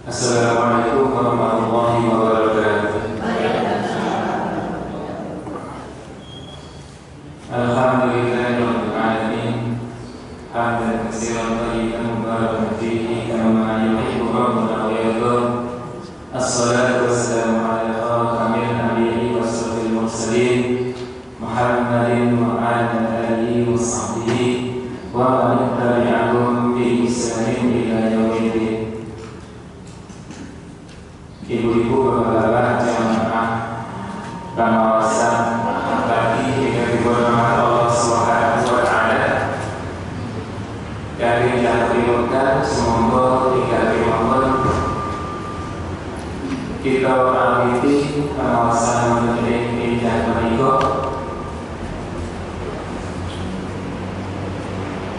Assalamualaikum warahmatullahi wabarakatuh. Alhamdulillahirabbil alamin. Hamdan katsiran thayyiban mubarakan fihi kama yuhibbu rabbuna wa yarda. Assalatu wassalamu ala khatamil anbiya'i wasyrafil mursalin Muhammadin wa ala alihi wa sahbihi wa man tabi'ahum bi ihsanin ila yaumiddin. Ibu-ibu, bapak-bapak, jamaah pengawasan bagi kehidupan Allah Subhanahu wa Ta'ala, dari dahulukan semoga dikabulkan kita amiti pengawasan mengenai pindah menikah.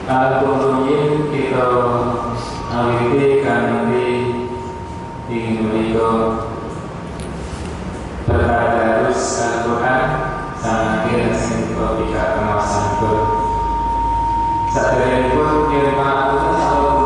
Al-Qur'an kita amiti kanti ingin menikah bertadarus Al-Quran sama kira singkau pihak pengawasan itu. Saat pun firman Allah Allah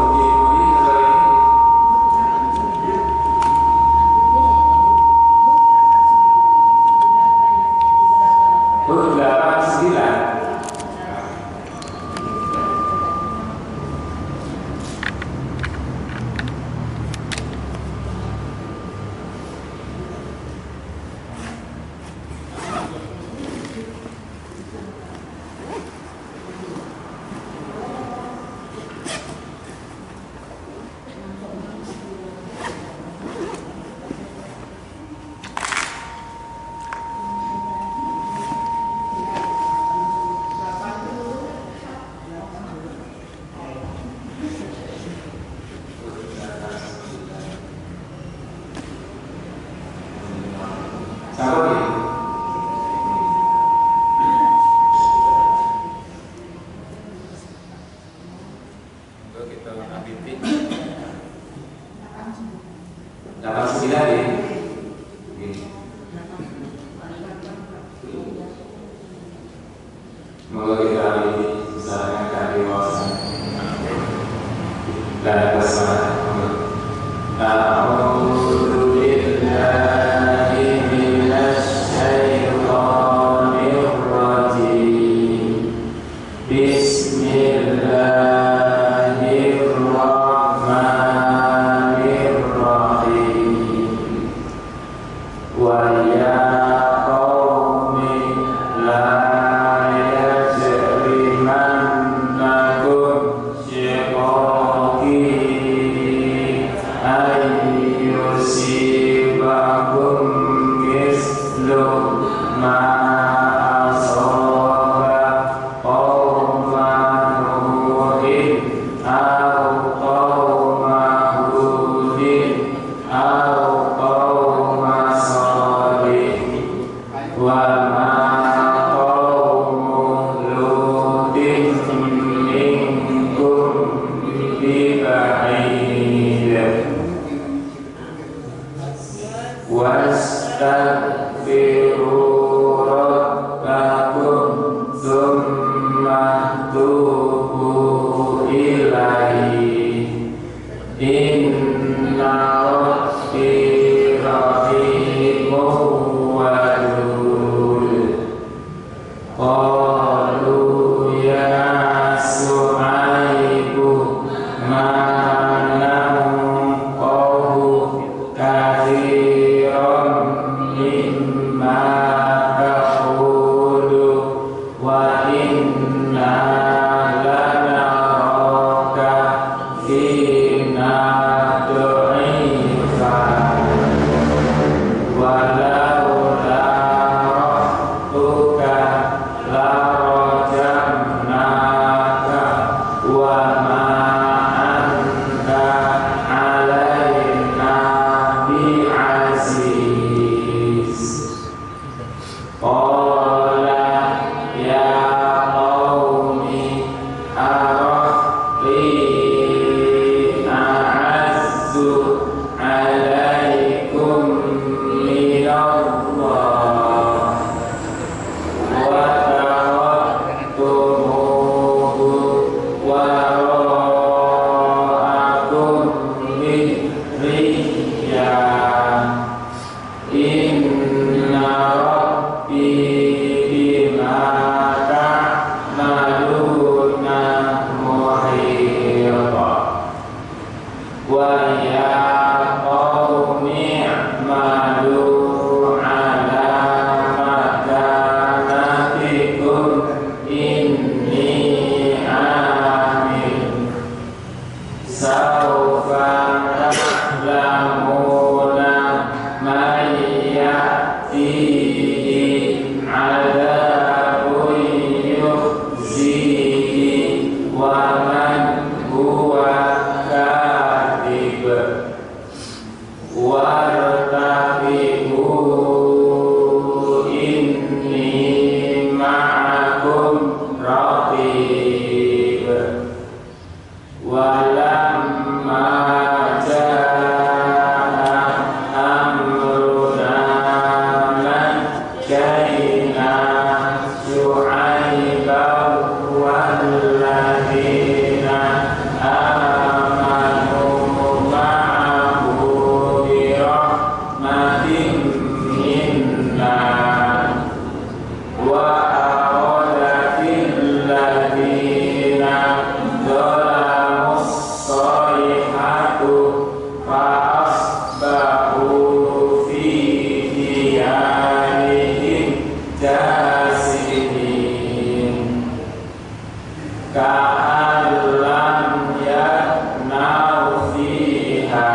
berdiri kalau ini 89. wa ya qaumi i'malu ala makanatikum inni amil sawfa ta'lamuna man ya'tihi 'adzabun yukhzihi wa man huwa kadhib wartaqibu inni ma'akum raqib walamma jaa amruna najjayna Syu'aiban walladzina amanu ma'ahu birahmatin minna wa aradatil ladzina zalamus sayhatu fa asbahu fi diyarihim jasimin ka'an lam yagnaw fiha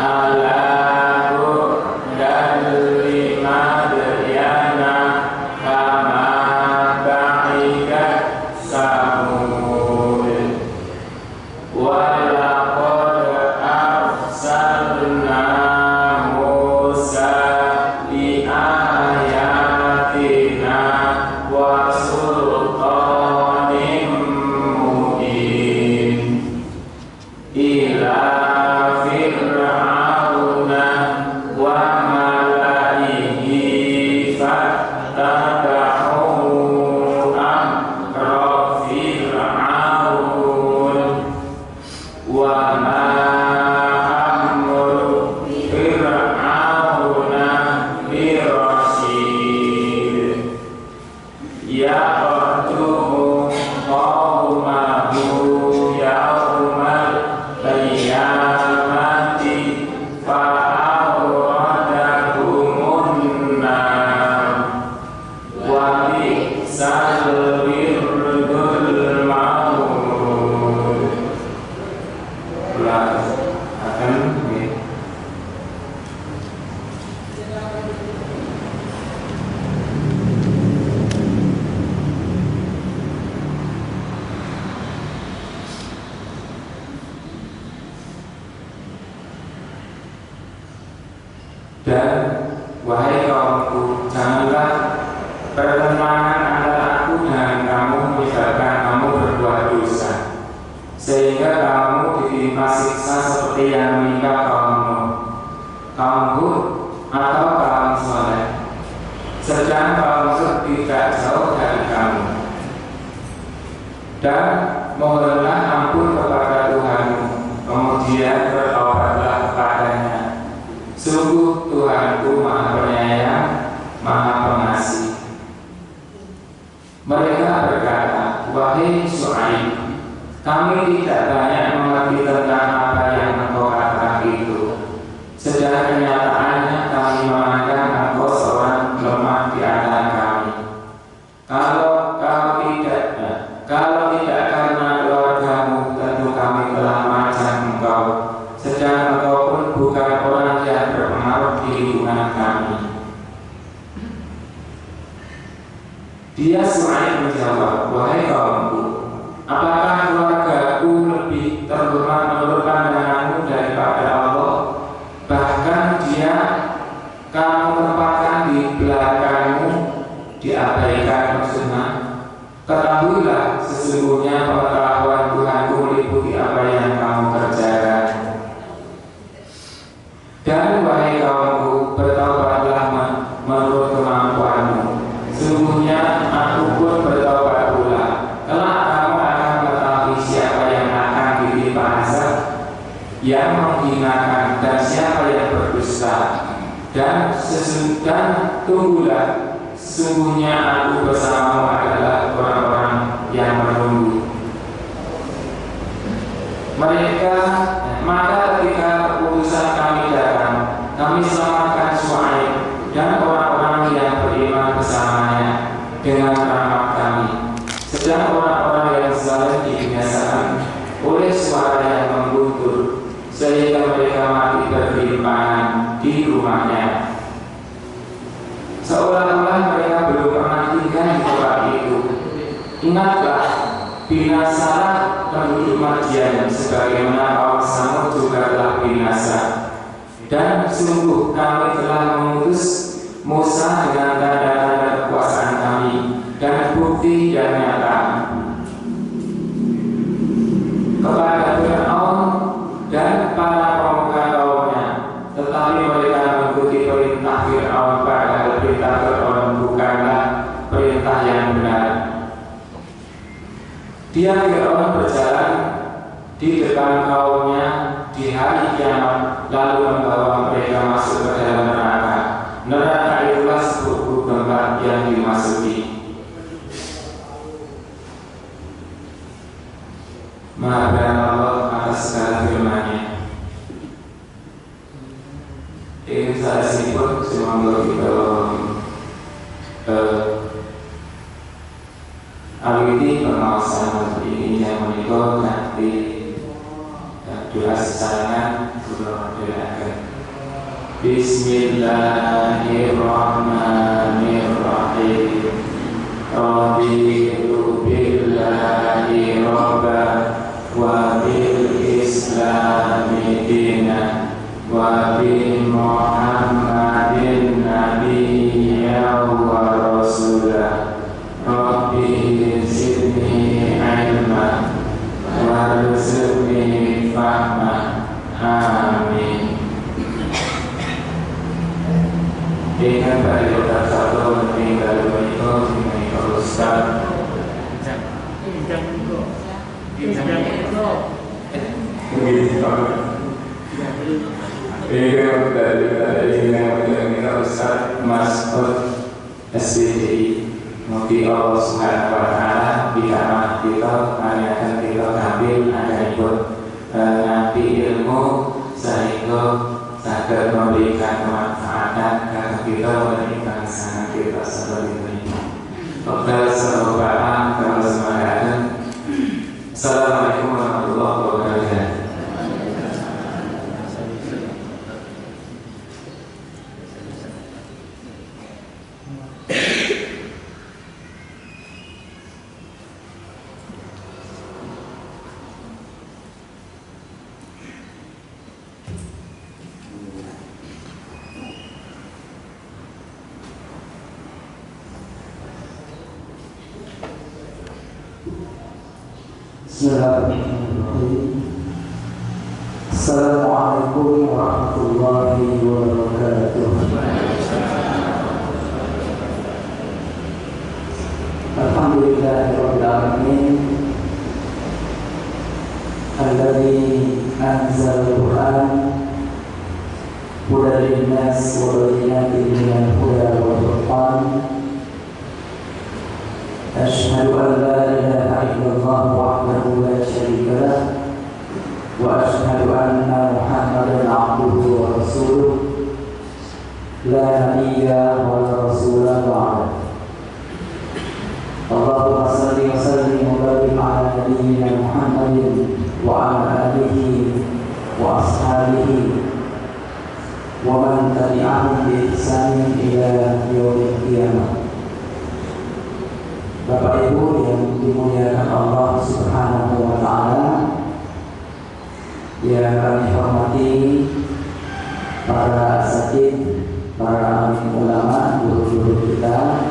ala bu'dan limadyana kama ba'idat samud wa laqad arsalna Musa bi ayatina wa sultanin mubin ila fir'auna wa malaihi fattaba'u amra fir'aun wa ma amru fir'auna birasyid ya'tumu qawmahu yawmal qiyamati fa'awradahumun nar wa bi'sal wirdul ma'mur. Akan dan wahai kaumku, janganlah pertentangan antara aku dan kamu menyebabkan kamu berbuat dosa, sehingga kamu ditimpa siksa seperti yang menimpa kaum Hud atau kaum Saleh, sedang kaum Hud tidak jauh dari kamu. Dan mohonlah ampun kepada Tuhanmu, kemudian bertobatlah kepadanya. Sungguh Tuhanku Maha Penyayang, Maha Pengasih. Mereka berkata, wahai Syu'aib, kami tidak banyak mengerti tentang apa yang engkau katakan itu. Sedang kenyataannya kami memandang engkau seorang lemah di antara kami. Kalau tidak karena keluargamu, tentu kami telah macam engkau. Sedang engkau pun bukan orang yang berpengaruh di lingkungan kami. Dia Syu'aib menjawab, wahai kaumku, apakah keluargaku lebih terhormat menurut pandanganmu daripada Allah? Bahkan dia kamu tempatkan di belakangmu diabaikan maksudnya. Ketahuilah sesungguhnya pengetahuan Tuhanku meliputi apa yang kamu kerjakan. Dan wahai kaumku, bertaubatlah menurut kemampuanmu. Sungguhnya aku pun bertaubat pula. Kelak kamu akan mengetahui siapa yang akan ditimpa azab yang menghinakan dan siapa yang berdusta. Dan tunggulah, sesungguhnya aku bersamamu adalah orang-orang yang menunggu. Maka ketika keputusan kami datang, kami selamatkan Syuaib dan orang-orang yang beriman bersamanya dengan rahmat kami. Sedang orang-orang yang zalim dibinasakan oleh suara yang mengguntur, sehingga mereka mati bergelimpangan di rumahnya. Seolah-olah mereka belum pernah tinggal di tempat itu. Ingatlah, binasalah penduduk Madian sebagaimana kaum Samud juga telah binasa. Dan sungguh kami telah mengutus Musa dengan tanda-tanda kekuasaan kami dan bukti yang nyata kepada Fir'aun dan para pemuka kaumnya, tetapi mereka mengikuti perintah Fir'aun, padahal perintah Fir'aun bukanlah perintah yang benar. Dia Fir'aun berjalan di depan kaumnya di hari kiamat, lalu membawa mereka masuk ke dalam neraka. Neraka itulah sebuah tempat yang dimasuki. Maha Allah atas segala firman-Nya. Ini saya simpul semoga kita awiti pengawasan ini yang menikah nanti doa sesarangan kurang doakan. Bismillahirrahmanirrahim. Raditu billahi robba wa bil islami dina wa bi Muhammadin nabiyya wa rasulah. Rabbi zidni ilma warzuqni fahma. Amin. Dengan bagi otak satu meninggal menikah Ustaz. Ustaz Mas'ud SBDI. Mungkin Allah Subhanahu wa Ta'ala bid'ah kita akan kita ambil akan ikut nanti ilmu sehingga agar memberikan kemanfaatan karena kita menikah sangat kita seperti ini. Dokter Sahabat kalau semangat. Assalamualaikum warahmatullahi wabarakatuh. Bismillahirrahmanirrahim. Assalamualaikum warahmatullahi wabarakatuh. Alhamdulillahirabbil alamin. Alladzi anzala al-Qur'an hudan lin-nas wa bayyinatin minal huda wal furqan. Asyhadu an la ilaha illallah wahdahu la syarika lah wa asyhadu anna Muhammadan abduhu wa rasuluh la nabiyya wa la rasula ba'da. Allahumma salli wa sallim wa barik ala nabiyyina Muhammadin wa ala alihi wa ashabihi wa man tabi'ahum bi ihsanin ila yaumil qiyamah. Bapak Ibu yang dimuliakan Allah Subhanahu wa Ta'ala, yang kami hormati para asatidz, para alim ulama, guru-guru kita,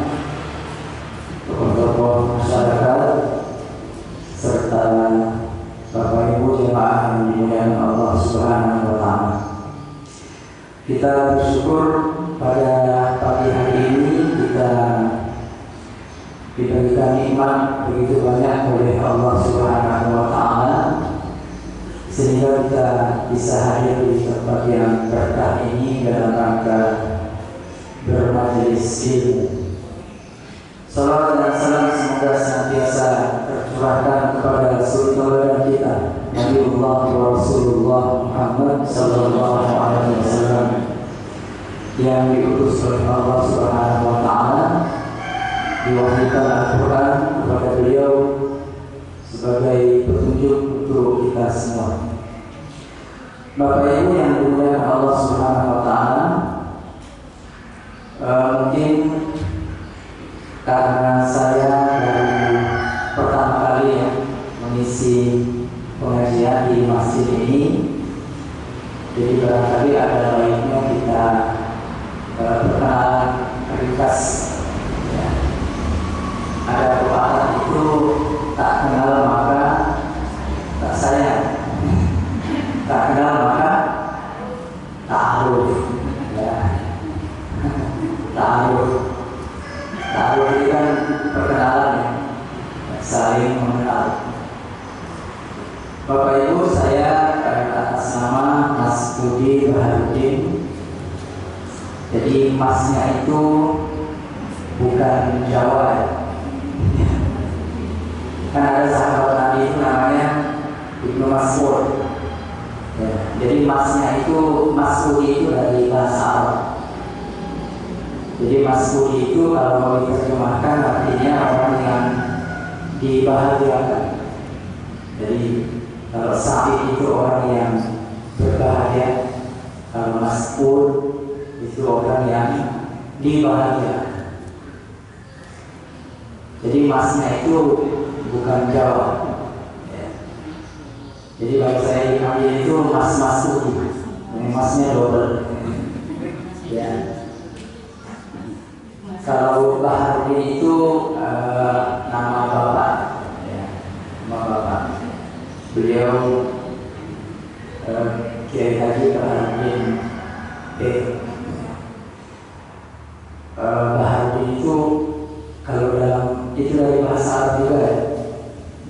tokoh-tokoh masyarakat, serta Bapak Ibu jemaah yang dimuliakan Allah Subhanahu wa Ta'ala. Kita bersyukur pada pagi hari ini kita diberikan nikmat begitu banyak oleh Allah Subhanahu wa Ta'ala sehingga kita bisa hadir di tempat yang berkah ini dalam rangka bermajelis ilmu. Salawat dan salam semoga senantiasa tercurahkan kepada suri tauladan kita Nabiullah wa Rasulullah Muhammad sallallahu alaihi wasallam yang diutus oleh Allah Subhanahu wa taala, diwahyukan Al-Qur'an kepada beliau sebagai petunjuk untuk kita semua. Bapak Ibu yang dimuliakan Allah Subhanahu wa taala, mungkin karena saya dari pertama kali ya mengisi pengajian di masjid ini, jadi barangkali ada baiknya kita perkenalan ringkas ya. Ada pepatah itu, tak kenal maka tak sayang, tak kenal maka ta'aruf ya. Ta'aruf ini kan perkenalan ya, saling mengenal. Bapak Ibu, saya atas nama Mas Budi Baharudin. Jadi masnya itu bukan Jawa ya. Kan ada sahabat Nabi itu namanya Ibnu Mas'ud ya. Jadi masnya itu, Mas Budi itu dari bahasa Arab. Jadi Mas Budi itu kalau mau diterjemahkan artinya orang yang dibahagiakan. Jadi kalau Sa'id itu orang yang berbahagia, kalau Mas'ud itu orang yang dibahagiakan. Jadi masnya itu bukan Jawa ya. Jadi bagi saya dipanggil itu Mas Budi, masnya double ya. Kalau Baharudin itu nama bapak ya, nama bapak. Beliau Kiai Haji Baharudin Baharudin itu kalau dalam itu dari bahasa Arab juga ya.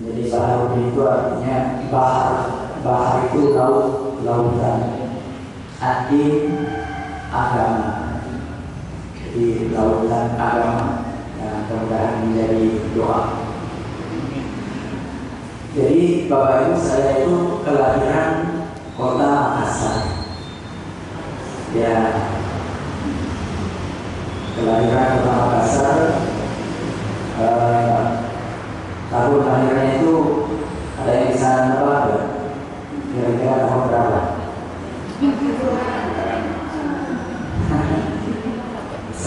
Jadi Baharudin itu artinya bahar itu laut, lautan. Adin agama. Di lautan agama yang mudah-mudahan menjadi doa. Jadi Bapak Ibu, saya itu kelahiran kota Makassar ya, kelahiran kota Makassar. Tahun lahirnya itu ada yang bisa nebak ya? Kira-kira tahun berapa?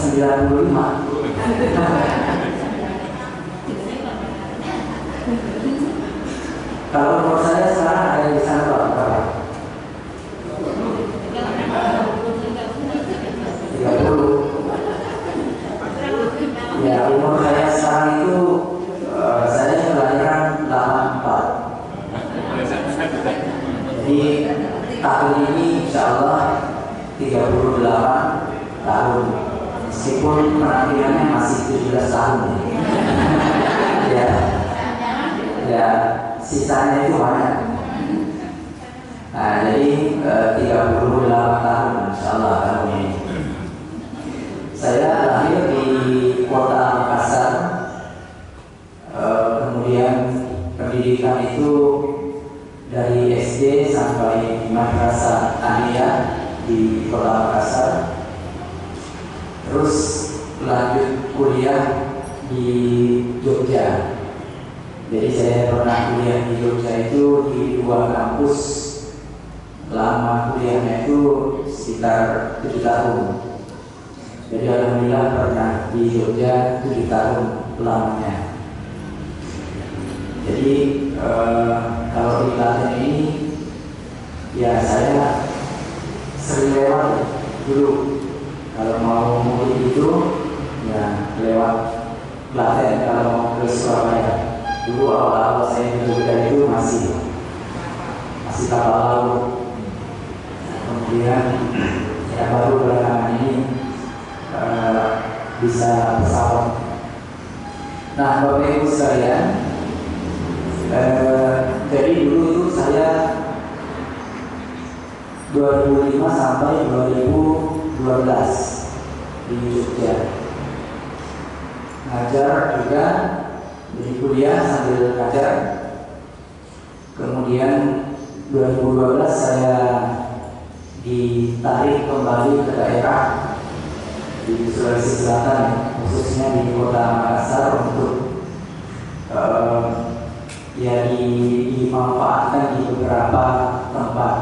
95. Kalau menurut saya sekarang ada di sana berapa? 30. Ya, umur saya sekarang itu saya kelahiran 84. Jadi tahun ini insya Allah 38 tahun. Meskipun penampilannya masih 17 tahun ya. Ya, sisanya itu banyak. Nah, jadi 38 tahun insyaallah tahun ini. Saya lahir di kota Makassar. Kemudian pendidikan itu dari SD sampai madrasah aliyah di kota Makassar. Terus lanjut kuliah di Jogja. Jadi saya pernah kuliah di Jogja itu di 2 kampus. Lama kuliahnya itu sekitar 7 tahun. Jadi alhamdulillah pernah di Jogja 7 tahun lamanya. Jadi kalau di Klaten ini ya saya sering lewat dulu. Kalau mau mudik itu ya lewat Klaten kalau mau ke Surabaya. Dulu awal-awal saya di Jogja itu masih kapal laut. Kemudian ya baru belakangan ini bisa pesawat. Nah, Bapak Ibu sekalian, jadi dulu itu saya 2005 sampai 2012 di Jogja ngajar juga, jadi kuliah sambil ngajar. Kemudian 2012 saya ditarik kembali ke daerah di Sulawesi Selatan, khususnya di kota Makassar untuk dimanfaatkan di beberapa tempat.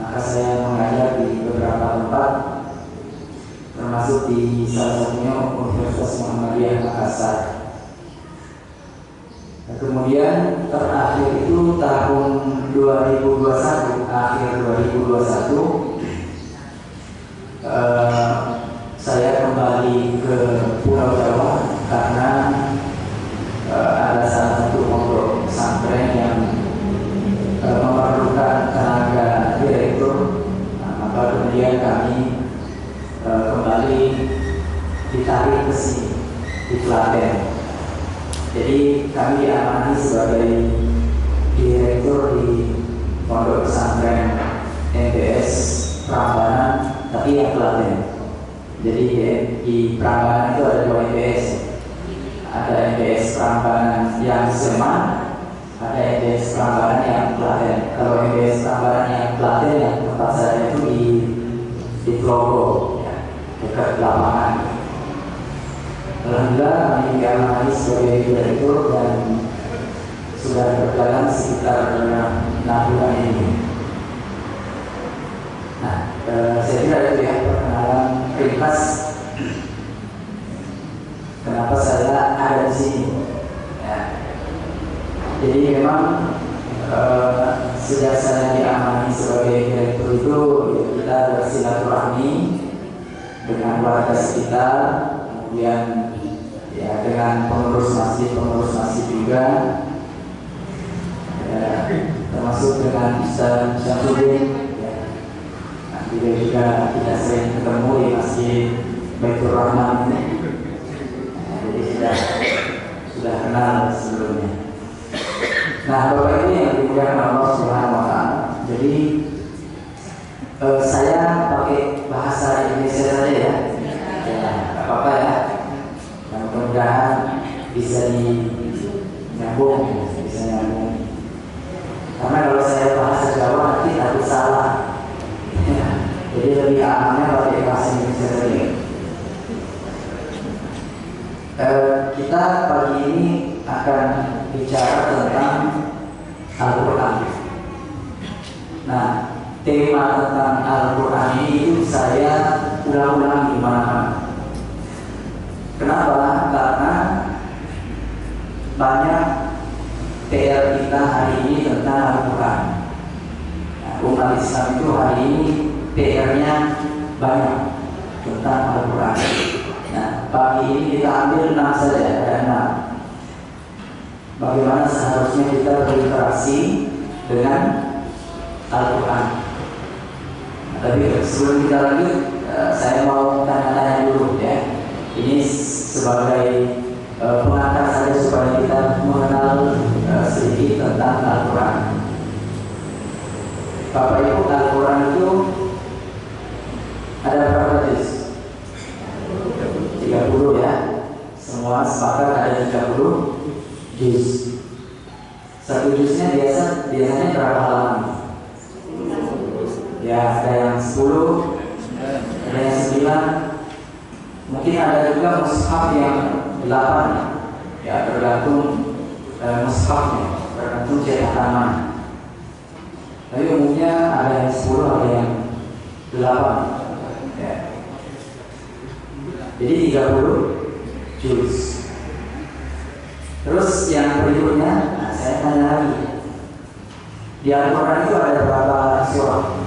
Maka saya mengajar di beberapa tempat, termasuk di salah satunya Universitas Muhammadiyah Makassar. Nah, kemudian terakhir itu tahun 2021, akhir 2021, saya kembali ke Pulau Jawa karena ada salah satu pondok pesantren yang memerlukan tenaga direktur. Nah, maka kemudian kami kembali ditarik ke sini di Klaten. Jadi kami diamanahi sebagai direktur di pondok pesantren MBS Prambanan, tapi yang Klaten. Jadi di Prambanan itu ada 2 MBS. Ada MBS Prambanan yang Sleman, ada MBS Prambanan yang Klaten. Kalau MBS Prambanan yang Klaten yang tempat saya itu di Klogo, ya, dekat lapangan. Alhamdulillah kami diamanahi sebagai direktur dan sudah berjalan sekitar 6 bulan ini. Nah, saya kira itu ya perkenalan ringkas kenapa saya ada di sini. Ya. Jadi memang sejak saya diamanahi sebagai direktur itu kita bersilaturahmi dengan warga sekitar, kemudian ya dengan pengurus masjid juga, ya, termasuk dengan Ustaz Syamsuddin. Beliau juga tidak sering ketemu di Masjid Baitur Rahman ini. Jadi sudah kenal sebelumnya. Nah, Bapak ini yang dimuliakan Allah Subhanahu wa taala. Jadi saya pakai bahasa Indonesia saja ya. Ya, enggak apa-apa ya. Dan mudah-mudahan bisa nyambung. Karena kalau saya bahasa Jawa nanti takut salah. Jadi lebih amannya pakai bahasa Indonesia saja. Kita pagi ini akan bicara tentang Al-Quran. Nah, tema tentang Al-Quran ini itu saya ulang-ulang di mana-mana. Kenapa? Karena banyak PR kita hari ini tentang Al-Quran. Nah, umat Islam itu hari ini PR-nya banyak tentang Al-Quran. Nah, pagi ini kita ambil 6 saja, ada 6. Bagaimana seharusnya kita berinteraksi dengan Al-Quran. Nah, tapi sebelum kita lanjut, saya mau tanya-tanya dulu ya. Ini sebagai pengantar saja supaya kita mengenal sedikit tentang Al-Quran. Bapak Ibu, Al-Quran itu ada berapa juz? 30 ya. Semua sepakat ada 30 juz. Satu juznya biasanya berapa halaman? Ya, ada yang 10, ada yang 9. Mungkin ada juga mushaf yang 8. Ya, tergantung mushafnya, tergantung cetakan mana. Tapi umumnya ada yang 10, ada yang 8. Ya. Jadi 30 juz. Terus yang berikutnya, nah saya tanya lagi. Di Al-Quran itu ada berapa surah?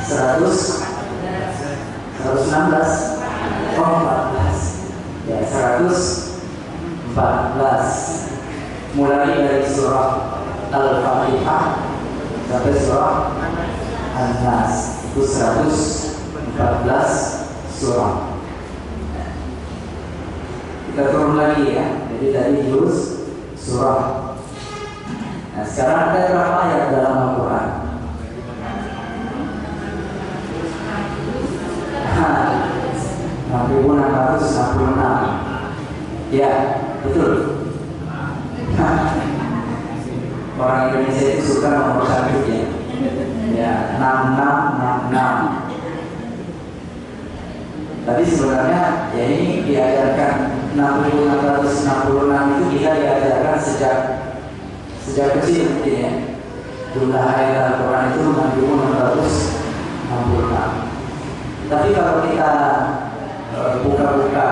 116. Oh, 14. Ya, 114. Mulai dari surah Al-Fatihah sampai surah An-Nas, itu 114 surah. Kita turun lagi ya. Jadi tadi juz, surah. Nah, sekarang ada berapa ayat dalam Al-Quran? 6.666. Ya, betul. Orang Indonesia Ya, 6666. Tapi sebenarnya ya ini diajarkan 6666 itu kita diajarkan sejak kecil mungkin ya. Jumlah ayat Al-Quran itu 6666. Tapi kalau kita buka-buka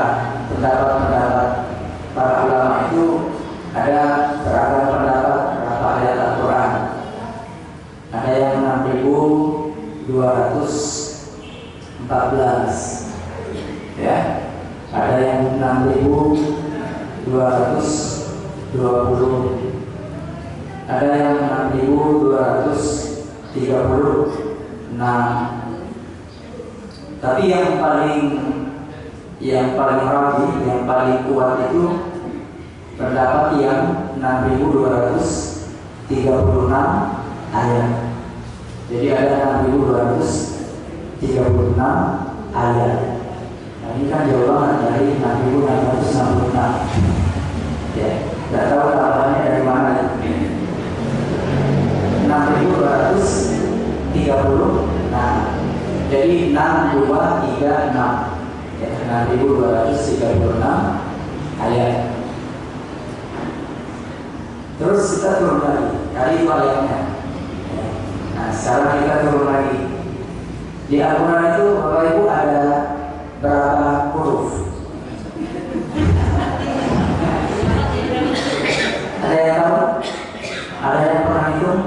pendapat-pendapat para ulama itu ada beragam pendapat berapa ayat Al-Quran. Ada yang 6214, ya. Ada yang 6220, ada yang 6236. Tapi yang paling rapi, yang paling kuat itu pendapat yang 6236 ayat. Jadi ada 6236 ayat. Nah, ini kan jauh banget dari 6666. Ya, nggak tahu tambahannya dari mana. 6236. Jadi 6236. Ya, 6236 ayat. Terus kita turun lagi. Tadi itu ayatnya. Ya. Nah, sekarang kita turun lagi. Di Al-Quran itu Bapak Ibu ada berapa huruf? Ada yang tahu? Ada yang pernah hitung?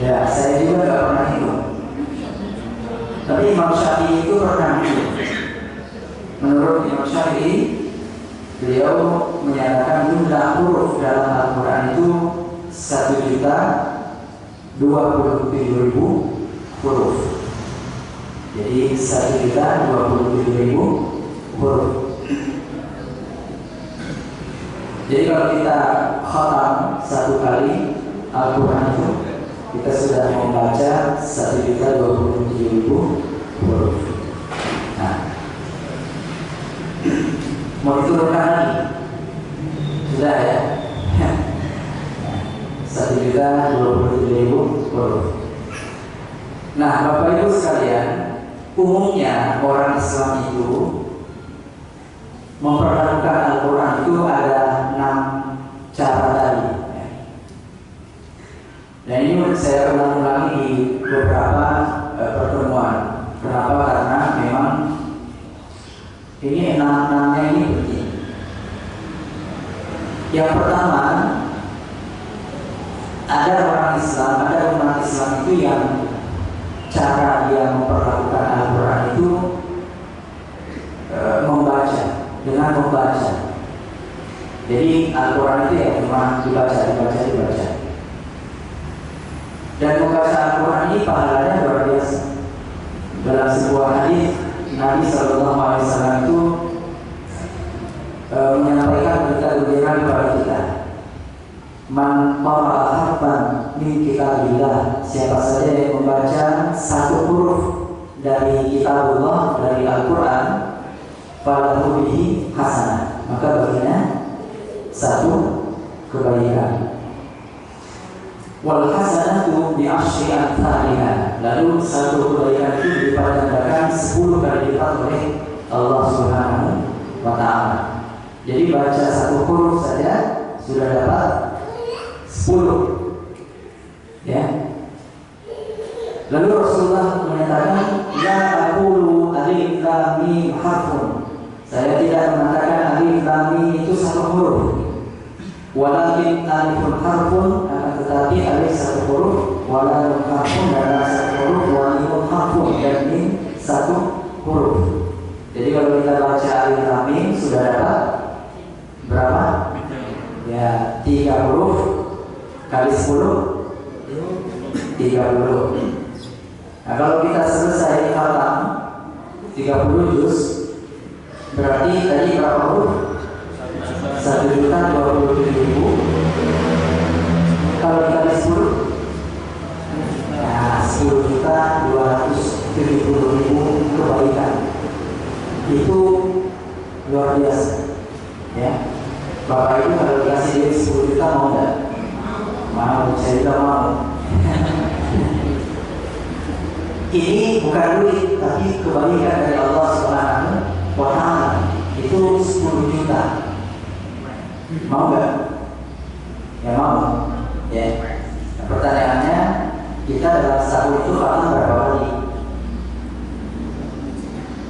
Ya, saya juga nggak pernah hitung. Tapi Imam Syafi'i itu pernah hitung. Menurut Imam Syafi'i, beliau menyatakan jumlah huruf dalam Al-Quran itu 1.027.000 huruf. Jadi 1.027.000 huruf. Jadi kalau kita khatam satu kali Al-Quran itu, kita sudah membaca 1.027.000 huruf. Nah, mau diturunkan lagi? Sudah ya? 1.027.000 huruf. Nah, Bapak Ibu sekalian, umumnya orang Islam itu memperlakukan Al-Quran itu ada 6 cara tadi. Dan ini saya ulang-ulangi di beberapa pertemuan. Kenapa? Karena memang ini 6-6-nya ini penting. Yang pertama, ada orang Islam, ada umat Islam itu yang cara dia memperlakukan Al-Quran itu membaca, dengan membaca. Jadi Al-Quran itu ya cuma dibaca. Dan membaca Al-Quran ini pahalanya luar biasa. Dalam sebuah hadis Nabi SAW itu menyampaikan berita gembira kepada kita. Man qara'a harfan min kitabillah, siapa saja yang membaca satu huruf dari kitabullah, dari Al-Quran, falahu bihi hasanah, maka baginya satu kebaikan. Wal hasanatu bi asyri amsalha, lalu satu kebaikan itu dilipat gandakan 10 kali lipat oleh Allah Subhanahu wa taala. Jadi baca satu huruf saja sudah dapat 10. Ya. Lalu Rasulullah menyatakan, la aqulu alif lam mim harfun. Saya tidak mengatakan alif lam mim itu satu huruf. Walakin alifun harfun, akan tetapi alif satu huruf, walam harfun dan satu huruf, walimun harfun dan mim satu huruf. Jadi kalau kita baca alif lam mim sudah dapat berapa? Ya, 3 huruf kali 10 30. Nah, kalau kita selesai khatam 30 juz, berarti tadi berapa huruf? 1.027.000. Kalau dikali 10, nah 10.270.000 kebaikan. Itu luar biasa. Ya, Bapak Ibu kalau dikasih duit 10 juta mau nggak? Mau. mau, saya juga mau. Ini bukan duit, tapi kebaikan dari Allah Subhanahu wa Ta'ala. Itu 10 juta. Mau nggak? Ya mau. Ya. Nah, pertanyaannya, kita dalam setahun itu akan berapa kali?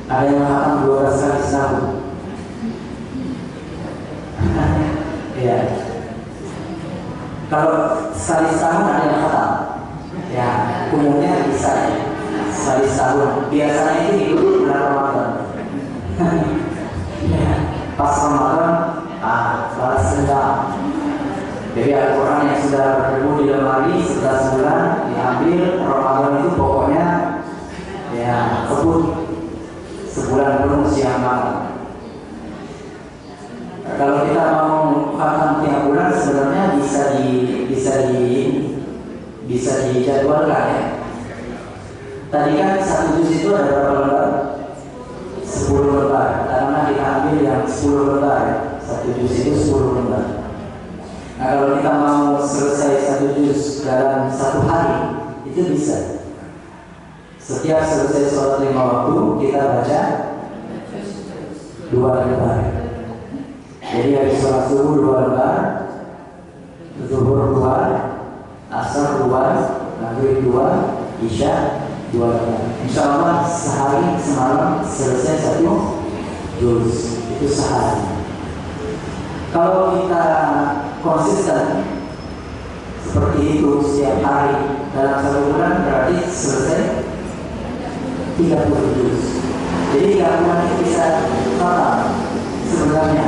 Ada yang akan 12 kali setahun. Ya. Kalau sekali setahun ada yang khatam. Ya, umumnya bisa ya. Sekali setahun. Biasanya itu di bulan Ramadan. Ya. Pas Ramadan, balas dendam. Jadi Al-Quran yang sudah bertemu di lemari 11 bulan diambil. Ramadan itu pokoknya ya kebut sebulan penuh siang malam. Kalau kita mau khatam tiap bulan sebenarnya bisa dijadwalkan ya. Tadi kan 1 juz itu ada berapa lembar? 10 lembar. Karena kita ambil yang 10 lembar ya. 1 juz itu 10 lembar. Nah kalau kita mau selesai 1 juz dalam 1 hari itu bisa. Setiap selesai sholat 5 waktu kita baca 2 lembar. Jadi habis sholat subuh 2 lembar, zuhur 2, asar 2, maghrib 2, isya 2 lembar. Insya Allah sehari semalam selesai 1 juz. Itu sehari. Kalau kita konsisten seperti itu setiap hari dalam 1 bulan berarti selesai 30 juz. Jadi 3 bulan itu bisa total sebenarnya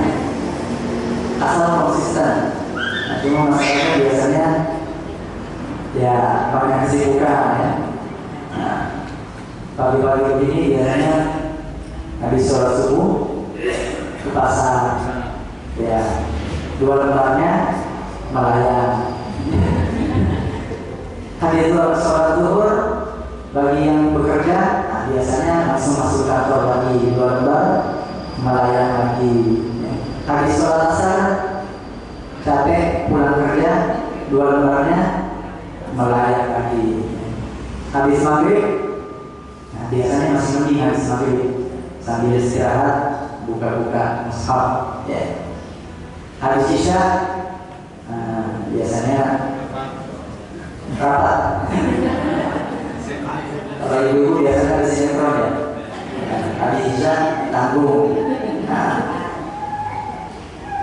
asal konsisten. Nah, cuma masalahnya biasanya ya banyak kesibukan ya. Nah, pagi-pagi begini biasanya habis sholat subuh ke pasar ya, 2 lembarnya melayang. Habis sholat zuhur bagi yang bekerja, nah biasanya langsung masuk kantor lagi 2 lembar melayang lagi. Habis sholat asar capek pulang kerja 2 lembarnya melayang lagi. Habis maghrib, nah biasanya masih mending habis maghrib sambil istirahat buka-buka mushaf ya. Habis isya biasanya rapat. Kalau ibu biasanya ada sinetron ya. Habis isya tanggung. Nah,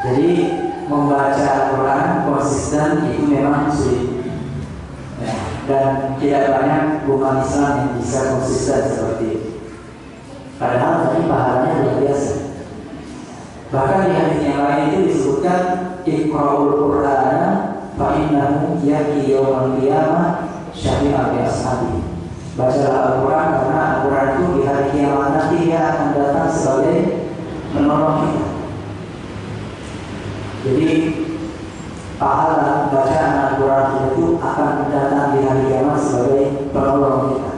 jadi membaca Al-Quran konsisten itu memang sulit ya. Dan tidak banyak umat Islam yang bisa konsisten seperti itu. Padahal tadi pahalanya luar biasa. Bahkan di hadis yang lain itu disebutkan Iqra'ul Qur'ana fa innahu ya'ti yawmal qiyamah syafi'an li ashabi. Bacalah Al-Quran karena Al-Quran itu di hari kiamat nanti dia akan datang sebagai penolong kita. Jadi pahala bacaan Al-Quran itu akan datang di hari kiamat sebagai penolong kita.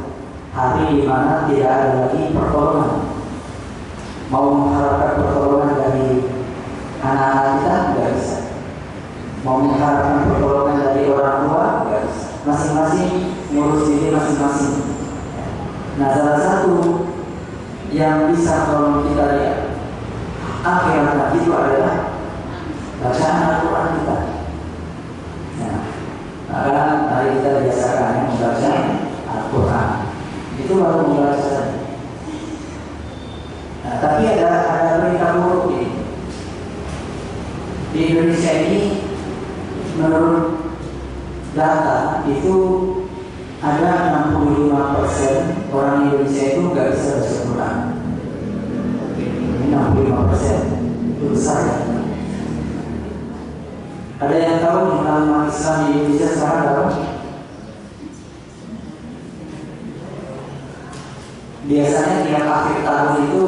Hari di mana tidak ada lagi pertolongan. Mau mengharapkan pertolongan dari anak-anak kita nggak bisa. Mau mengharapkan pertolongan dari orang tua nggak bisa. Masing-masing ngurus diri masing-masing. Nah, salah satu yang bisa tolong kita lihat akhirat itu adalah bacaan Al-Quran kita. Nah, maka mari kita biasakan membaca Al-Quran. Itu baru membaca. Nah, tapi ada berita buruk ini. Di Indonesia ini menurut data itu ada 65% orang Indonesia itu nggak bisa baca Quran. Ini 65% itu besar ya. Ada yang tahu jumlah umat Islam di Indonesia sekarang berapa? Biasanya tiap akhir tahun itu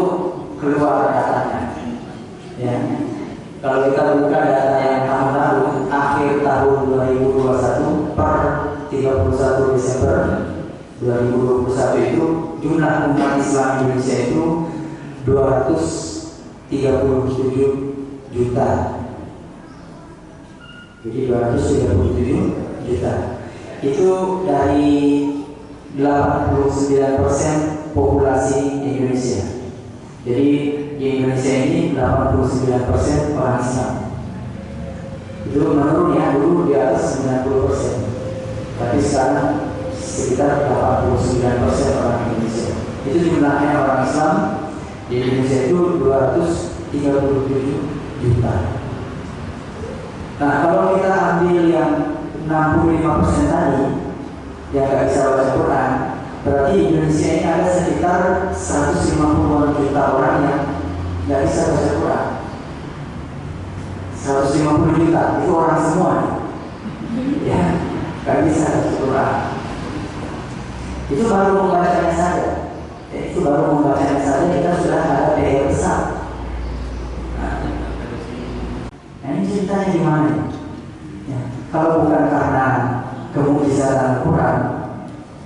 keluar datanya. Ya. Kalau kita buka data yang tahun lalu, akhir tahun 2021 per 31 Desember 2021 itu jumlah umat Islam Indonesia itu 237 juta. Jadi 237 juta. Itu dari 89% populasi Indonesia. Jadi di Indonesia ini 89% orang Islam. Itu menurun ya, dulu di atas 90%. Tapi sekarang sekitar 89% orang Indonesia. Itu jumlahnya orang Islam di Indonesia itu 237 juta. Nah, kalau kita ambil yang 65% tadi yang nggak bisa baca Quran, berarti Indonesia ini ada sekitar 150 juta orang yang nggak bisa baca Quran. 150 juta itu orang semua, ya nggak bisa baca Quran. Itu baru membacanya saja. Itu baru membacanya saja kita sudah ada PR besar. Nah, ini ceritanya gimana? Ya, kalau bukan karena kemujizatan Al-Quran,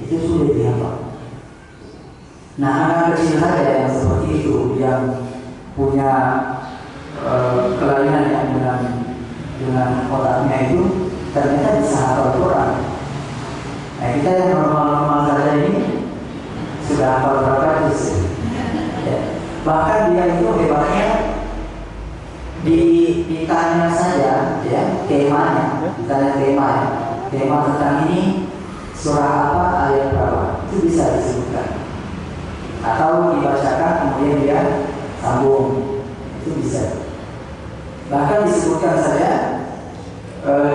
itu sulit dihafal. Nah, anak kecil saja yang seperti itu, yang punya kelainan yang dengan otaknya itu ternyata bisa hafal Al-Quran. Nah, kita yang normal-normal saja ini sudah hafal berapa juz? Ya. Bahkan dia itu hebatnya ditanya saja, ya, temanya, ditanya tema tentang ini surah apa, ayat berapa, itu bisa disebutkan. Atau dibacakan kemudian dia sambung, itu bisa. Bahkan disebutkan saja,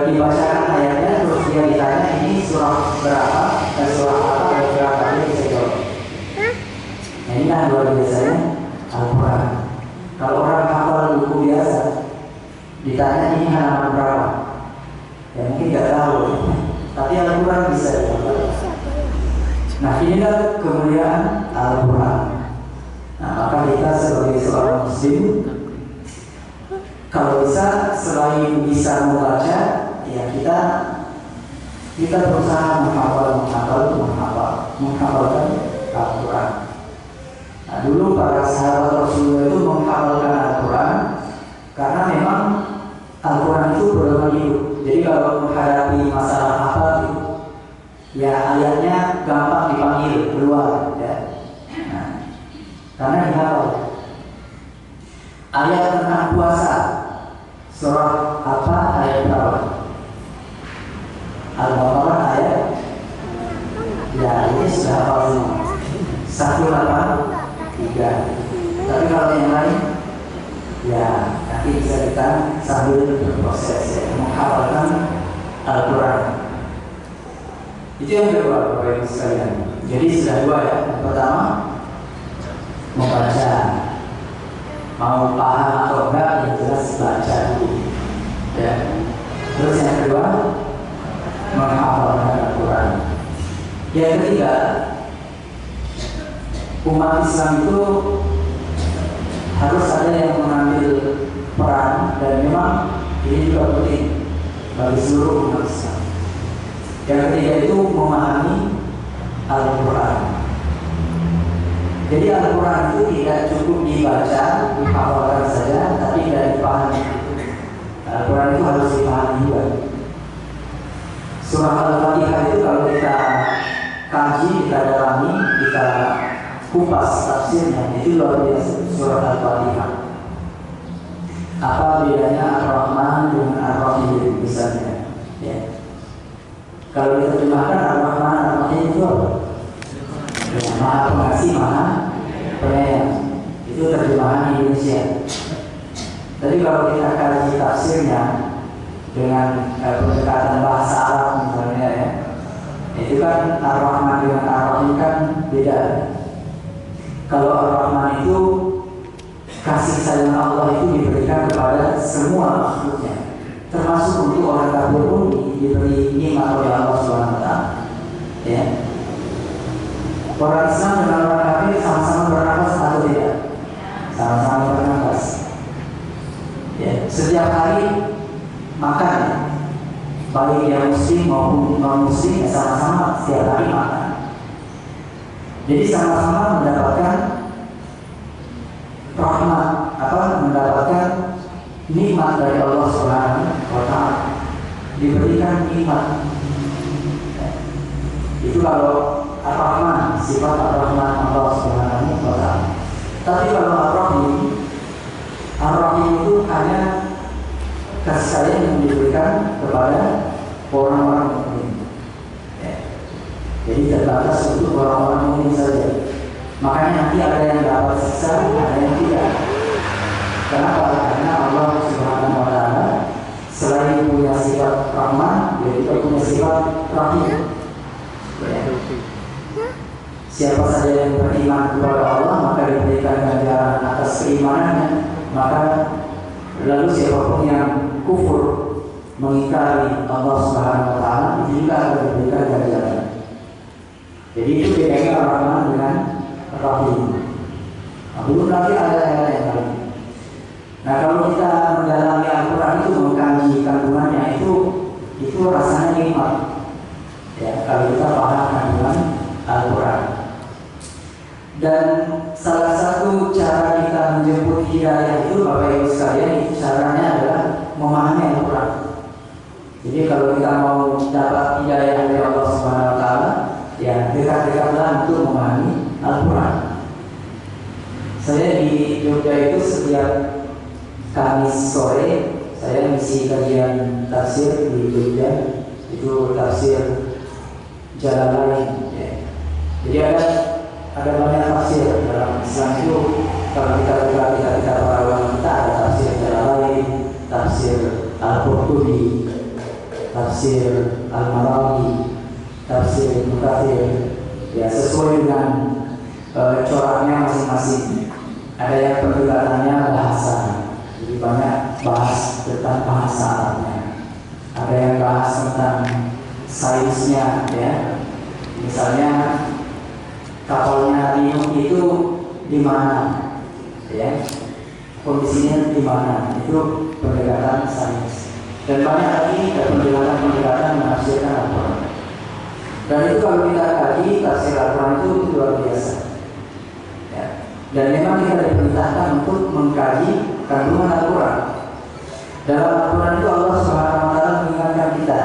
dibacakan ayatnya terus dia ditanya ini surah berapa, surah apa, ayat berapa, dia bisa jawab. Nah, ini kan luar biasanya Al-Quran. Kalau orang hafal buku biasa, ditanya ini halaman berapa, ya mungkin nggak tahu, tapi Al-Quran bisa dihafal. Nah, inilah kemuliaan Al-Quran. Nah, maka kita sebagai seorang Muslim, kalau bisa selain bisa membaca, ya kita berusaha menghafalkan Al-Quran. Nah, dulu para sahabat Rasulullah itu menghafalkan Al-Quran karena memang Al-Quran itu berulang hidup. Jadi kalau menghadapi masalah hafal itu, ya ayatnya gampang dipanggil keluar, ya. Nah, karena dihafal. Ayat tentang puasa, surah apa, ayat berapa? Al-Baqarah ayat, ya ini sudah hafal semua. 183. Tapi kalau yang lain, ya nanti bisa kita sambil berproses, ya, menghafalkan Al-Quran. Itu yang kedua, Bapak Ibu sekalian. Jadi sudah dua ya. Yang pertama, membaca. Mau paham atau enggak, yang jelas baca dulu. Ya. Terus yang kedua, menghafalkan Al-Quran. Yang ketiga, umat Islam itu harus ada yang mengambil peran, dan memang ini juga penting bagi seluruh umat Islam. Yang ketiga itu memahami Al-Quran. Jadi Al-Quran itu tidak cukup dibaca, dihafalkan saja, tapi tidak dipahami. Al-Quran itu harus dipahami juga. Surah Al-Fatihah itu kalau kita kaji, kita dalami, kita kupas tafsirnya, itu luar biasa. Surah Al-Fatihah, apa bedanya Ar-Rahman dengan Ar-Rahim misalnya, ya. Kalau diterjemahkan Ar-Rahman, Ar-Rahim itu apa? Ya, Maha Pengasih, Maha Penyayang. Itu terjemahan Indonesia. Tapi kalau kita kaji tafsirnya dengan pendekatan bahasa Arab misalnya, ya, itu kan Ar-Rahman dengan Ar-Rahim kan beda. Kalau Ar-Rahman itu kasih sayang Allah itu diberikan kepada semua makhluknya, termasuk untuk orang kafir pun diberi nikmat oleh Allah SWT. Ya. Orang Islam dengan orang kafir sama-sama bernafas atau tidak? Sama-sama bernafas. Ya. Setiap hari makan, baik yang muslim maupun non muslim, sama-sama setiap hari makan. Jadi sama-sama mendapatkan rahmat, mendapatkan nikmat dari Allah SWT. Diberikan nikmat Itu kalau Ar-Rahman, sifat Ar-Rahman Allah Subhanahu wa Ta'ala. Tapi kalau Ar-Rahim itu hanya kasih sayang yang diberikan kepada orang-orang mukmin. Jadi terbatas untuk orang-orang mukmin saja. Makanya nanti ada yang dapat siksa, ada yang tidak. Kenapa? Karena Allah Subhanahu wa Ta'ala selain punya sifat Rahman, dia juga punya sifat Rahim. Siapa saja yang beriman kepada Allah maka diberikan ganjaran atas keimanannya. Maka lalu siapapun yang kufur mengingkari Allah Subhanahu wa Ta'ala itu juga akan diberikan ganjaran. Jadi itu bedanya Rahman dengan Rahim. Belum lagi ada ayat yang lain. Nah, kalau kita mendalami Al-Quran itu mengkaji kandungannya itu rasanya nikmat. Ya, kalau kita paham kandungan Al-Quran. Dan salah satu cara kita menjemput hidayah itu, Bapak Ibu sekalian, itu caranya adalah memahami Al-Quran. Jadi kalau kita mau dapat hidayah dari Allah Subhanahu wa Ta'ala, ya dekat-dekatlah untuk memahami Al-Quran. Saya di Jogja itu setiap Kamis sore saya mengisi kajian tafsir di Jogja, itu tafsir Jalalain. Ya. Jadi ada banyak tafsir dalam Islam itu. Kalau kita para ulama kita ada tafsir Jalalain, tafsir Al-Qurtubi, tafsir Al-Marawi, tafsir Ibnu Katsir. Ya, sesuai dengan coraknya masing-masing. Ada yang pendekatannya bahasa. Jadi banyak bahas tentang bahasa Arabnya. Ada yang bahas tentang sainsnya, ya. Misalnya kapalnya Rinuk itu di mana, ya? Kondisinya di mana? Itu pendekatan sains. Dan banyak lagi pendekatan menafsirkan Al-Quran. Dan itu kalau kita kaji tafsir Al-Quran itu luar biasa. Ya. Dan memang kita diperintahkan untuk mengkaji kandungan Al-Quran. Dalam Al-Quran itu Allah Subhanahu wa Ta'ala mengingatkan kita,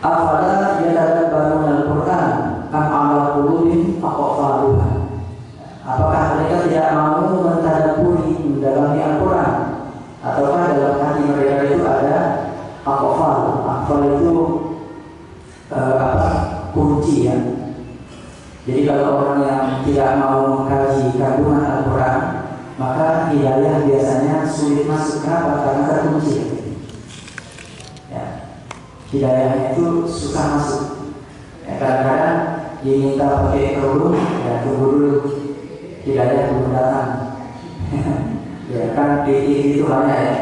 afala yatadabbaruna Al-Quran am 'ala qulubin aqfaluha. Apakah mereka tidak mau mentadabburi mendalami Al-Quran, ataukah dalam hati mereka itu ada aqfal? Aqfal itu kunci, ya. Jadi kalau orang yang tidak mau mengkaji kandungan Al-Quran, maka hidayah biasanya sulit masuk. Kenapa? Karena terkunci. Ya. Hidayahnya itu susah masuk. Ya, kadang-kadang diminta pakai kerudung, ya tunggu dulu, hidayah belum datang. Ya kan di itu banyak, ya.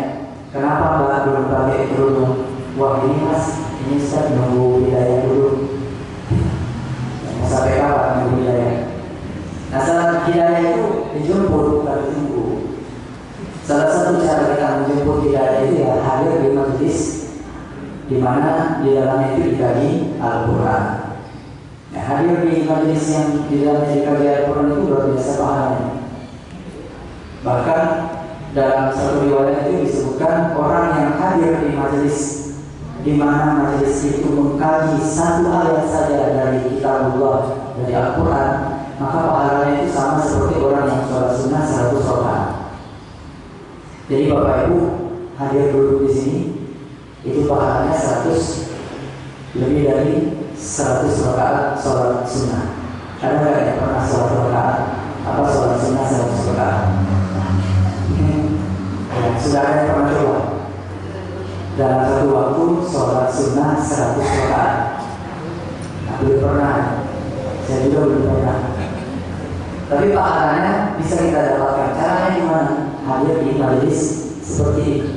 Kenapa Mbak belum pakai kerudung? Wah ini Mas, ini saya nunggu hidayah dulu. Mau sampai kapan nunggu hidayah? Nah, salah hidayah itu dijemput, bukan ditunggu. Salah satu cara kita menjemput hidayah itu ya hadir di majelis di mana di dalamnya itu dikaji Al-Quran. Nah, hadir di majelis yang di dalamnya dikaji Al-Quran itu luar biasa pahalanya. Bahkan dalam satu riwayat itu disebutkan orang yang hadir di majelis di mana majelis itu mengkaji satu ayat saja dari kitabullah, dari Al-Quran, maka pahalanya itu sama seperti orang yang sholat sunnah 100 rakaat. Jadi Bapak Ibu hadir dulu di sini, itu pahalanya 100, lebih dari 100 rakaat sholat sunnah. Ada nggak yang pernah sholat rakaat? Apa sholat sunnah 100 rakaat? Ya, sudah ada yang pernah coba? Dalam satu waktu sholat sunnah 100 rakaat. Nah, belum pernah. Saya juga belum pernah. Tapi pahalanya bisa kita dapatkan. Caranya gimana? Hadir di majelis seperti ini.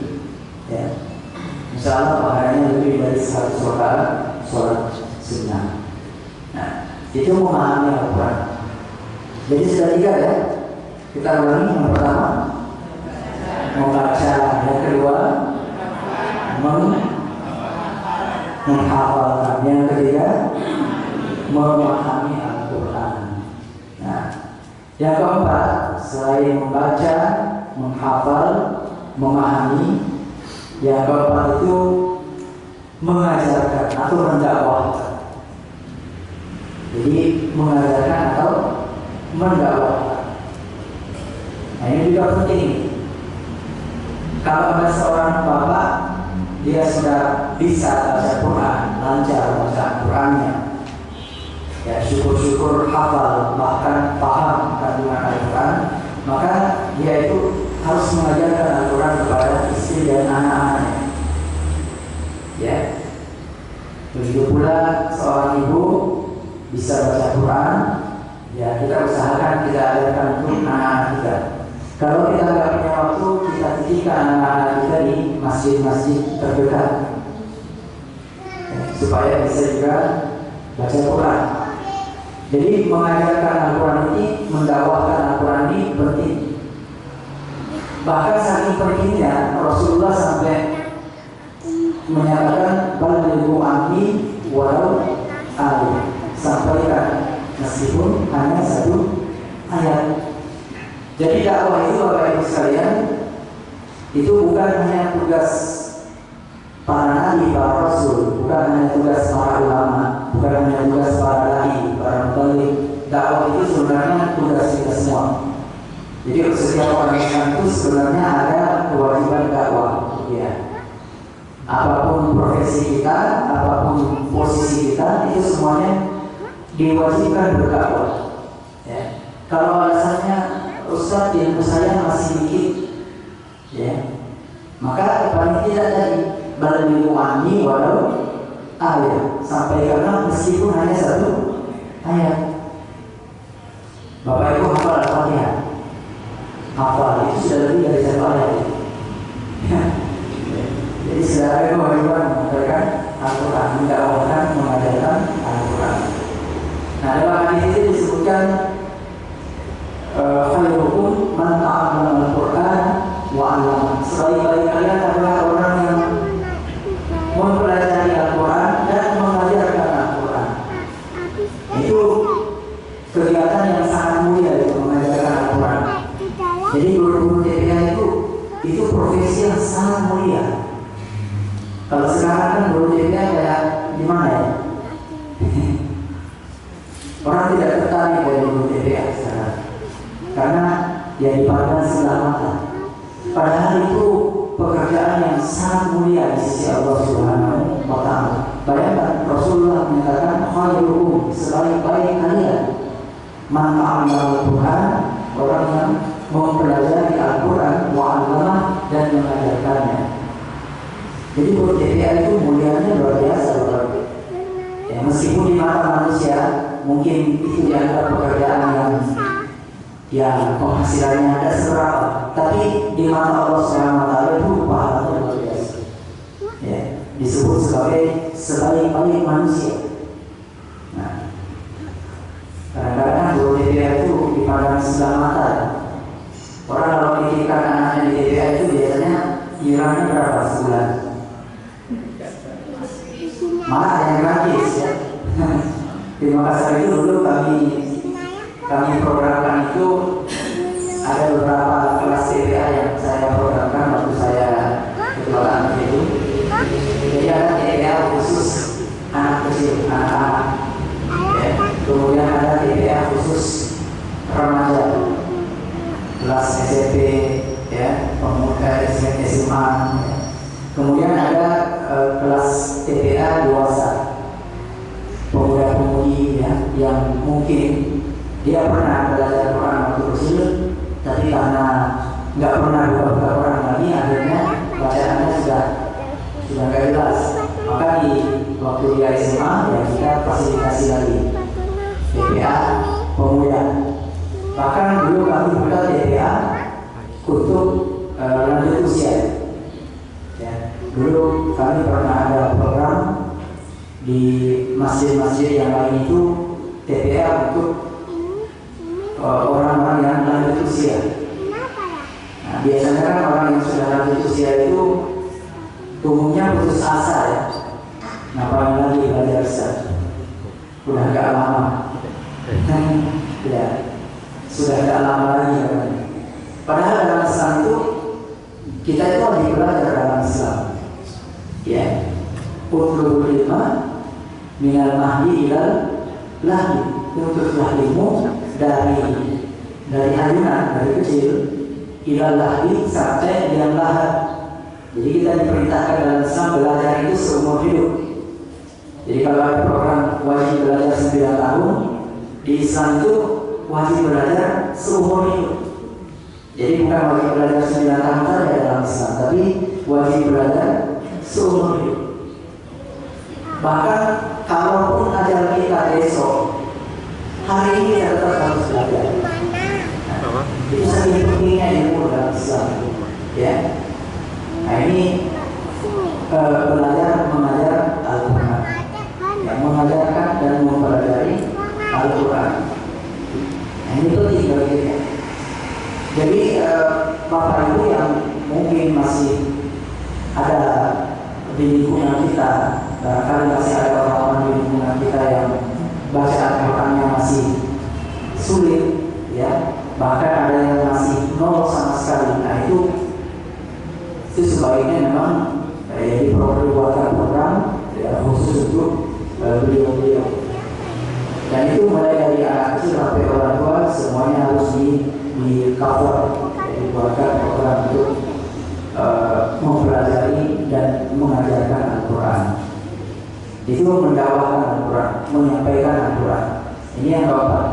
Ya. Insya Allah pahalanya lebih dari 100 rakaat sholat sunnah. Nah, itu memahami Al-Quran. Jadi sudah 3, ya. Kita ulangi. Yang pertama membaca, yang kedua menghafalkan, yang ketiga memahami Al-Quran. Nah, yang keempat selain membaca, menghafal, memahami, yang keempat itu mengajarkan atau mendakwahkan. Jadi mengajarkan atau mendakwahkan. Nah ini juga penting. Kalau ada seorang bapak, dia sudah bisa baca Quran, lancar baca Qurannya, ya syukur-syukur hafal, bahkan paham kandungan Al-Quran, maka dia itu harus mengajarkan Al-Quran kepada istri dan anak-anaknya. Ya, begitu pula seorang ibu bisa baca Quran, ya kita usahakan kita ajarkan untuk anak-anak kita. Kalau kita nggak punya waktu, kita titipkan anak-anak kita di masjid-masjid terdekat, ya, supaya bisa juga baca Quran. Jadi mengajarkan Al-Quran ini, mendakwahkan Al-Quran ini penting. Bahkan saking pentingnya Rasulullah sampai menyatakan balighu anni walau ayat, sampaikan meskipun hanya satu ayat. Jadi dakwah itu Bapak Ibu sekalian, itu bukan hanya tugas para nabi, para rasul, bukan hanya tugas para ulama, bukan hanya tugas para dai, para muballigh. Dakwah itu sebenarnya tugas kita semua. Jadi setiap orang Islam itu sebenarnya ada kewajiban dakwah, ya. Apapun profesi kita, apapun posisi kita, itu semuanya diwajibkan berdakwah. Ya. Kalau alasannya Ustaz, ilmu saya masih dikit, ya, maka paling tidak tadi balighu anni walau ayat, sampaikanlah meskipun hanya satu ayat. Bapak Ibu hafal Al-Fatihah, hafal itu sudah lebih dari satu ayat. Jadi sudah ada kewajiban mengajarkan Al-Quran, mendakwahkan, mengajarkan Al-Quran. Nah, dalam hadis ini disebutkan khairukum man ta'allama al-Qur'an wa 'allama. Sebaik-baik kalian adalah orang yang mempelajari Al-Quran dan mengajarkan Al-Quran. Itu kegiatan yang sangat mulia, itu mengajarkan Al-Quran. Jadi guru-guru TPA itu profesi yang sangat mulia. Kalau sekarang kan guru TPA kayak gimana ya? Orang tidak tertarik dari guru TPA sekarang, karena yang dipandang sebelah mata. Padahal itu pekerjaan yang sangat mulia di sisi Allah Subhanahu wa Ta'ala. Bayangkan Rasulullah menyatakan khairukum, sebaik-baik kalian man ta'allama al-Quran, orang yang mempelajari Al-Quran wa 'allama, dan mengajarkannya. Jadi guru TPA itu mulianya luar biasa, ya, meskipun di mata manusia mungkin itu dianggap pekerjaan yang penghasilannya ada seberapa, tapi di mata Allah Subhanahu wa Ta'ala itu pahalanya luar biasa. Ya, disebut sebagai sebaik-baik manusia. Nah, kadang-kadang guru TPA itu dipandang sebelah mata. Orang kalau menitipkan anaknya di TPA itu biasanya iurannya berapa sebulan? Malah ada yang gratis, ya. Di Makassar itu dulu kami programkan itu ada beberapa kelas TPA yang saya programkan waktu saya ketua itu. Jadi ada TPA khusus anak kecil, anak-anak, ya. Kemudian ada TPA khusus remaja, kelas SMP, ya, pemuda SMA, ya. Kemudian ada kelas TPA dewasa, pemuda-pemudi, ya, yang mungkin dia pernah belajar Quran waktu kecil, tapi karena nggak pernah buka Quran lagi, akhirnya bacaannya sudah nggak jelas. Maka di waktu dia SMA, ya kita fasilitasi lagi TPA pemuda. Bahkan dulu kami buka TPA untuk lanjut usia. Ya, dulu kami pernah ada program di masjid-masjid yang lain itu TPA untuk orang-orang yang lanjut usia. Nah, biasanya kan orang yang sudah lanjut usia itu umumnya putus asa, ya. Ngapain lagi belajar Ustaz? Udah gak lama. Ya, sudah gak lama lagi, ya. Padahal dalam Islam itu kita itu lagi belajar dalam Islam. Ya, utlubul ilma minal mahdi ilal lahir, tuntutlah ilmu dari ayunan, dari kecil ila lahir sampai yang lahir. Jadi kita diperintahkan dalam Islam belajar itu seumur hidup. Jadi kalau ada program wajib belajar 9 tahun, di Islam itu wajib belajar seumur hidup. Jadi bukan wajib belajar 9 tahun saja dalam Islam, tapi wajib belajar seumur hidup. Bahkan kalaupun ajal kita besok, hari ini kita tetap harus belajar. Itu saking pentingnya ilmu dalam Islam, ya. Nah ini belajar mengajar Al-Quran, yang mengajarkan dan mempelajari Al-Quran. Nah ini penting bagi kita. Jadi Bapak Ibu yang mungkin masih ada di lingkungan kita, barangkali masih ada orang-orang di lingkungan kita yang baca Al-Qurannya masih sulit, ya, bahkan ada yang masih nol sama sekali. Nah itu sebaiknya memang dibuatkan program ya, khusus untuk beliau-beliau. Dan itu mulai dari anak kecil sampai orang tua semuanya harus di cover, dibuatkan program untuk mempelajari dan mengajarkan Al-Quran. Itu mendakwahkan Al-Quran, menyampaikan Al-Quran. Ini yang keempat.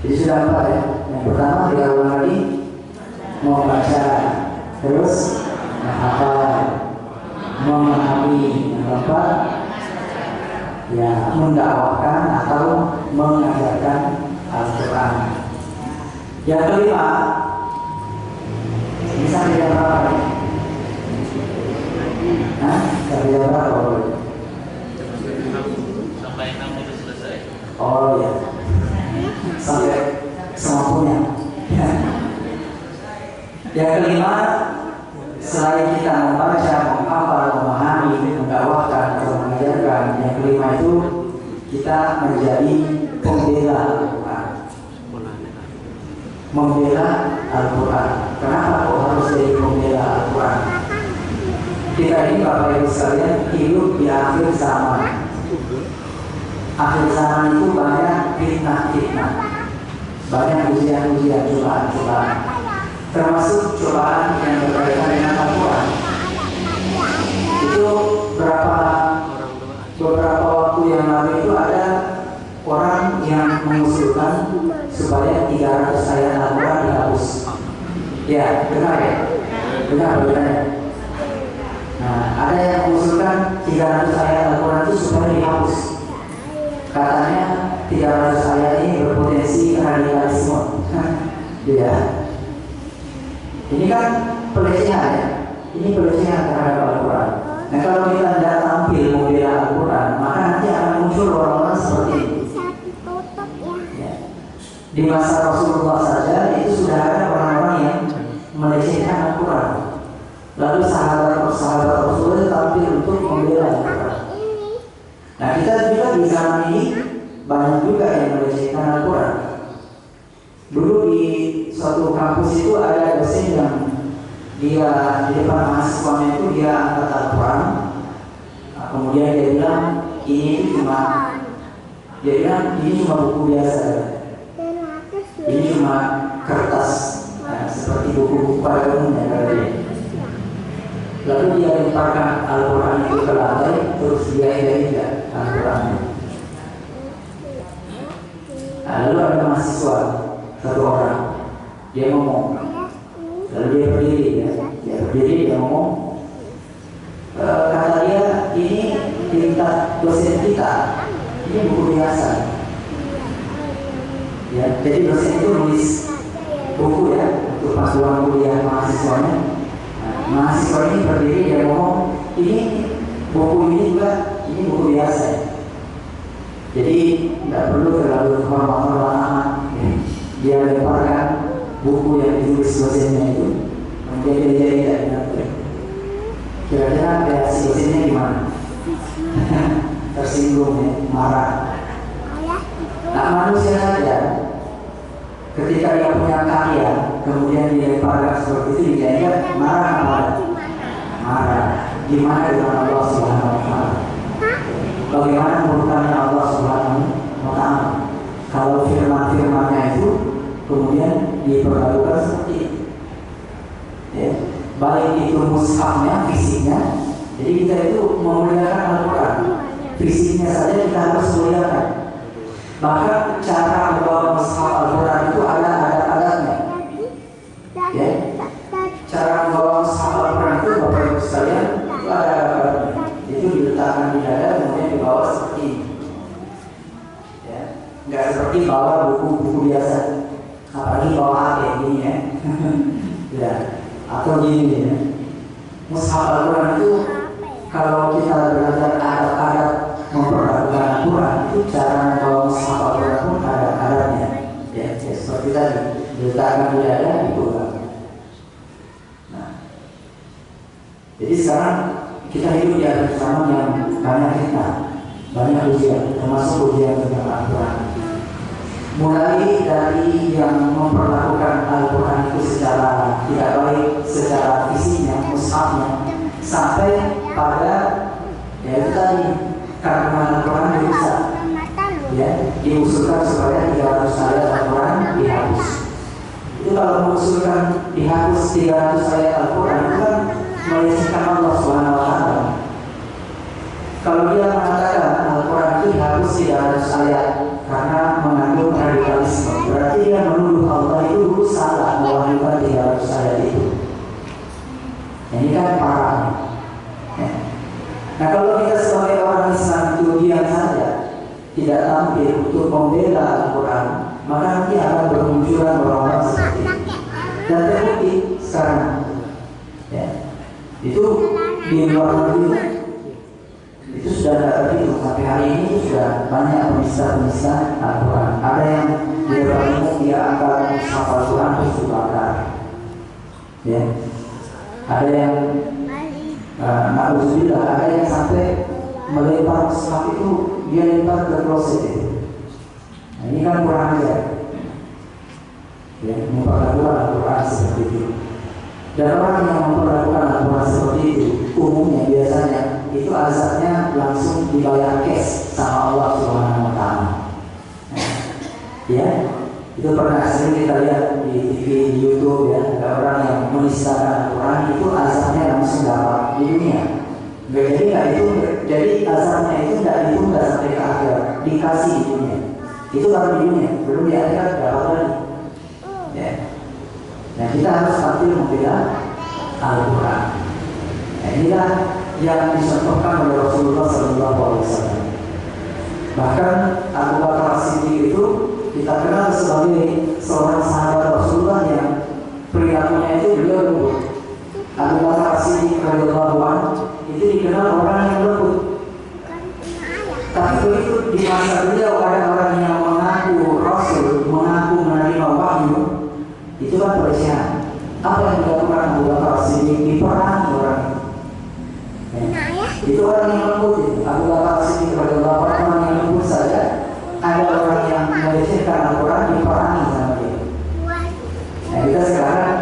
Jadi sudah empat ya. Yang pertama diulang lagi, membaca, terus menghafal, memahami. Yang keempat ya mendakwahkan atau mengajarkan Al-Quran. Yang kelima, bisa beda berapa? Nah, beda berapa? Sampai 6 itu selesai. Oh ya, sampai semampunya. Yang kelima, selain kita membaca, menghafal, memahami, mendakwahkan atau mengajarkan, yang kelima itu kita menjadi pembela Al-Quran. Membela Al-Quran. Kenapa kok harus jadi pembela Al-Quran? Kita ini Bapak Ibu sekalian hidup di akhir zaman. Akhir zaman itu banyak fitnah-fitnah, banyak ujian-ujian, cobaan-cobaan, termasuk cobaan yang berkaitan dengan Al-Quran. Itu beberapa waktu yang lalu itu ada orang yang mengusulkan supaya 300 ayat Al-Quran dihapus. Ya, benar ya? Benar. Nah, ada yang mengusulkan 300 ayat Al-Quran itu supaya dihapus. Katanya 300 ayat ini berpotensi radikalisme. Ya. Ini kan pelecehan ya. Ini pelecehan terhadap Al-Quran. Nah kalau kita tidak tampil membela Al-Quran, maka nanti akan muncul orang-orang seperti ini. Ya. Di masa Rasulullah saja itu sudah ada orang-orang yang melecehkan Al-Quran. Lalu sahabat-sahabat Rasulullah tampil untuk membela Al-Quran. Nah kita juga di zaman ini banyak juga yang melecehkan Al-Quran. Dulu di suatu kampus itu ada dosen yang dia di depan mahasiswanya itu dia angkat Al-Quran. Nah, kemudian dia bilang ini cuma buku biasa. Ini cuma kertas, nah, seperti buku-buku pada umumnya kata dia. Lalu dia lemparkan Al-Quran itu ke lantai, terus dia injak Al-Quran. Nah, lalu ada mahasiswa satu orang, dia ngomong, lalu dia berdiri, dia ngomong, kata dia ini tingkat dosen kita, ini buku biasa. Ya, jadi dosen itu nulis buku ya untuk panduan kuliah mahasiswanya. Nah, mahasiswa ini berdiri, dia ngomong, ini buku ini juga ini buku biasa. Jadi tidak perlu terlalu hormat amat. Dia lemparkan buku yang ditulis dosennya itu, kemudian dia tidak ingat. Kira-kira reaksi dosennya gimana? Tersinggung ya, marah. Nah manusia saja ketika dia punya karya kemudian dilemparkan seperti itu, dia ingat marah. Gimana dengan Allah Subhanahu wa Ta'ala? Bagaimana murkanya Allah Subhanahu wa Ta'ala? diperlakukan seperti itu. Ya, baik itu mushafnya, fisiknya. Jadi kita itu memuliakan Al-Quran. Fisiknya saja kita harus muliakan. Maka cara membawa mushaf Al-Quran itu ada adat-adatnya. Ya, cara membawa mushaf Al-Quran itu Bapak Ibu sekalian itu ada adat-adatnya. Itu diletakkan di dada kemudian dibawa seperti ini. Ya, nggak seperti bawa buku-buku biasa. Apalagi bawa HP gini ya. Ya, atau gini ya. Mushaf Al-Quran itu kalau kita belajar adat-adat memperlakukan Al-Quran itu cara membawa mushaf Al-Quran pun ada adatnya. Ya, seperti tadi diletakkan di dada itu. Nah, jadi sekarang kita hidup di akhir zaman yang banyak fitnah, banyak ujian, termasuk ujian tentang Al-Quran. Mulai dari yang memperlakukan Al-Quran itu secara tidak baik, secara fisiknya, mushafnya, sampai pada ya itu tadi karena Al-Quran dirusak, ya diusulkan supaya 300 ayat Al-Quran dihapus. Itu kalau mengusulkan dihapus 300 ayat Al-Quran itu kan melecehkan Allah Subhanahu Wa Taala. Kalau dia mengatakan Al-Quran itu dihapus 300 ayat karena mengandung radikalisme, berarti dia menuduh Allah itu dulu salah mewahyukan 300 ayat itu. Ini kan parah. Ya. Nah, kalau kita sebagai orang Islam itu diam saja, tidak tampil untuk membela Al-Quran, maka nanti akan bermunculan orang-orang seperti itu. Dan terbukti sekarang, ya, itu di luar negeri itu sudah ada terhitung sampai hari ini sudah banyak penista-penista Al-Quran. Ada yang dia berani dia angkat mushaf Al-Quran terus dibakar. Ya. Ada yang na'udzubillah, ada yang sampai melempar mushaf itu dia lempar ke kloset itu. Nah, ini kan kurang ajar. Ya, memperlakukan Al-Quran seperti itu. Dan orang yang memperlakukan Al-Quran seperti itu umumnya biasanya itu azabnya langsung dibayar cash sama Allah Subhanahu Wa Taala. Ya, itu pernah sering kita lihat di TV, di YouTube ya, ada orang yang menistakan Al-Quran itu azabnya langsung dapat di dunia. Jadi azabnya itu tidak ditunda sampai ke akhir, dikasih di dunia. Itu baru di dunia, belum di akhirat dapat lagi. Ya. Nah, kita harus tampil membela Al-Quran. Nah, inilah yang dicontohkan oleh Rasulullah SAW. Bahkan Abu Bakar As-Siddiq itu kita kenal sebagai seorang sahabat Rasulullah yang perilakunya itu beliau lembut. Abu Bakar As-Siddiq radhiyallahu anhu itu dikenal orang yang lembut. Tapi begitu di masa beliau ada orang yang mengaku Rasul, mengaku menerima wahyu, itu kan pelecehan. Apa yang dilakukan Abu Bakar As-Siddiq? Diperangi orang itu. Itu orang yang lembut itu. Abu Bakar As-Siddiq radhiyallahu anhu orang yang lembut saja. Ada orang yang melecehkan Al-Quran diperangi sama dia. Nah, kita sekarang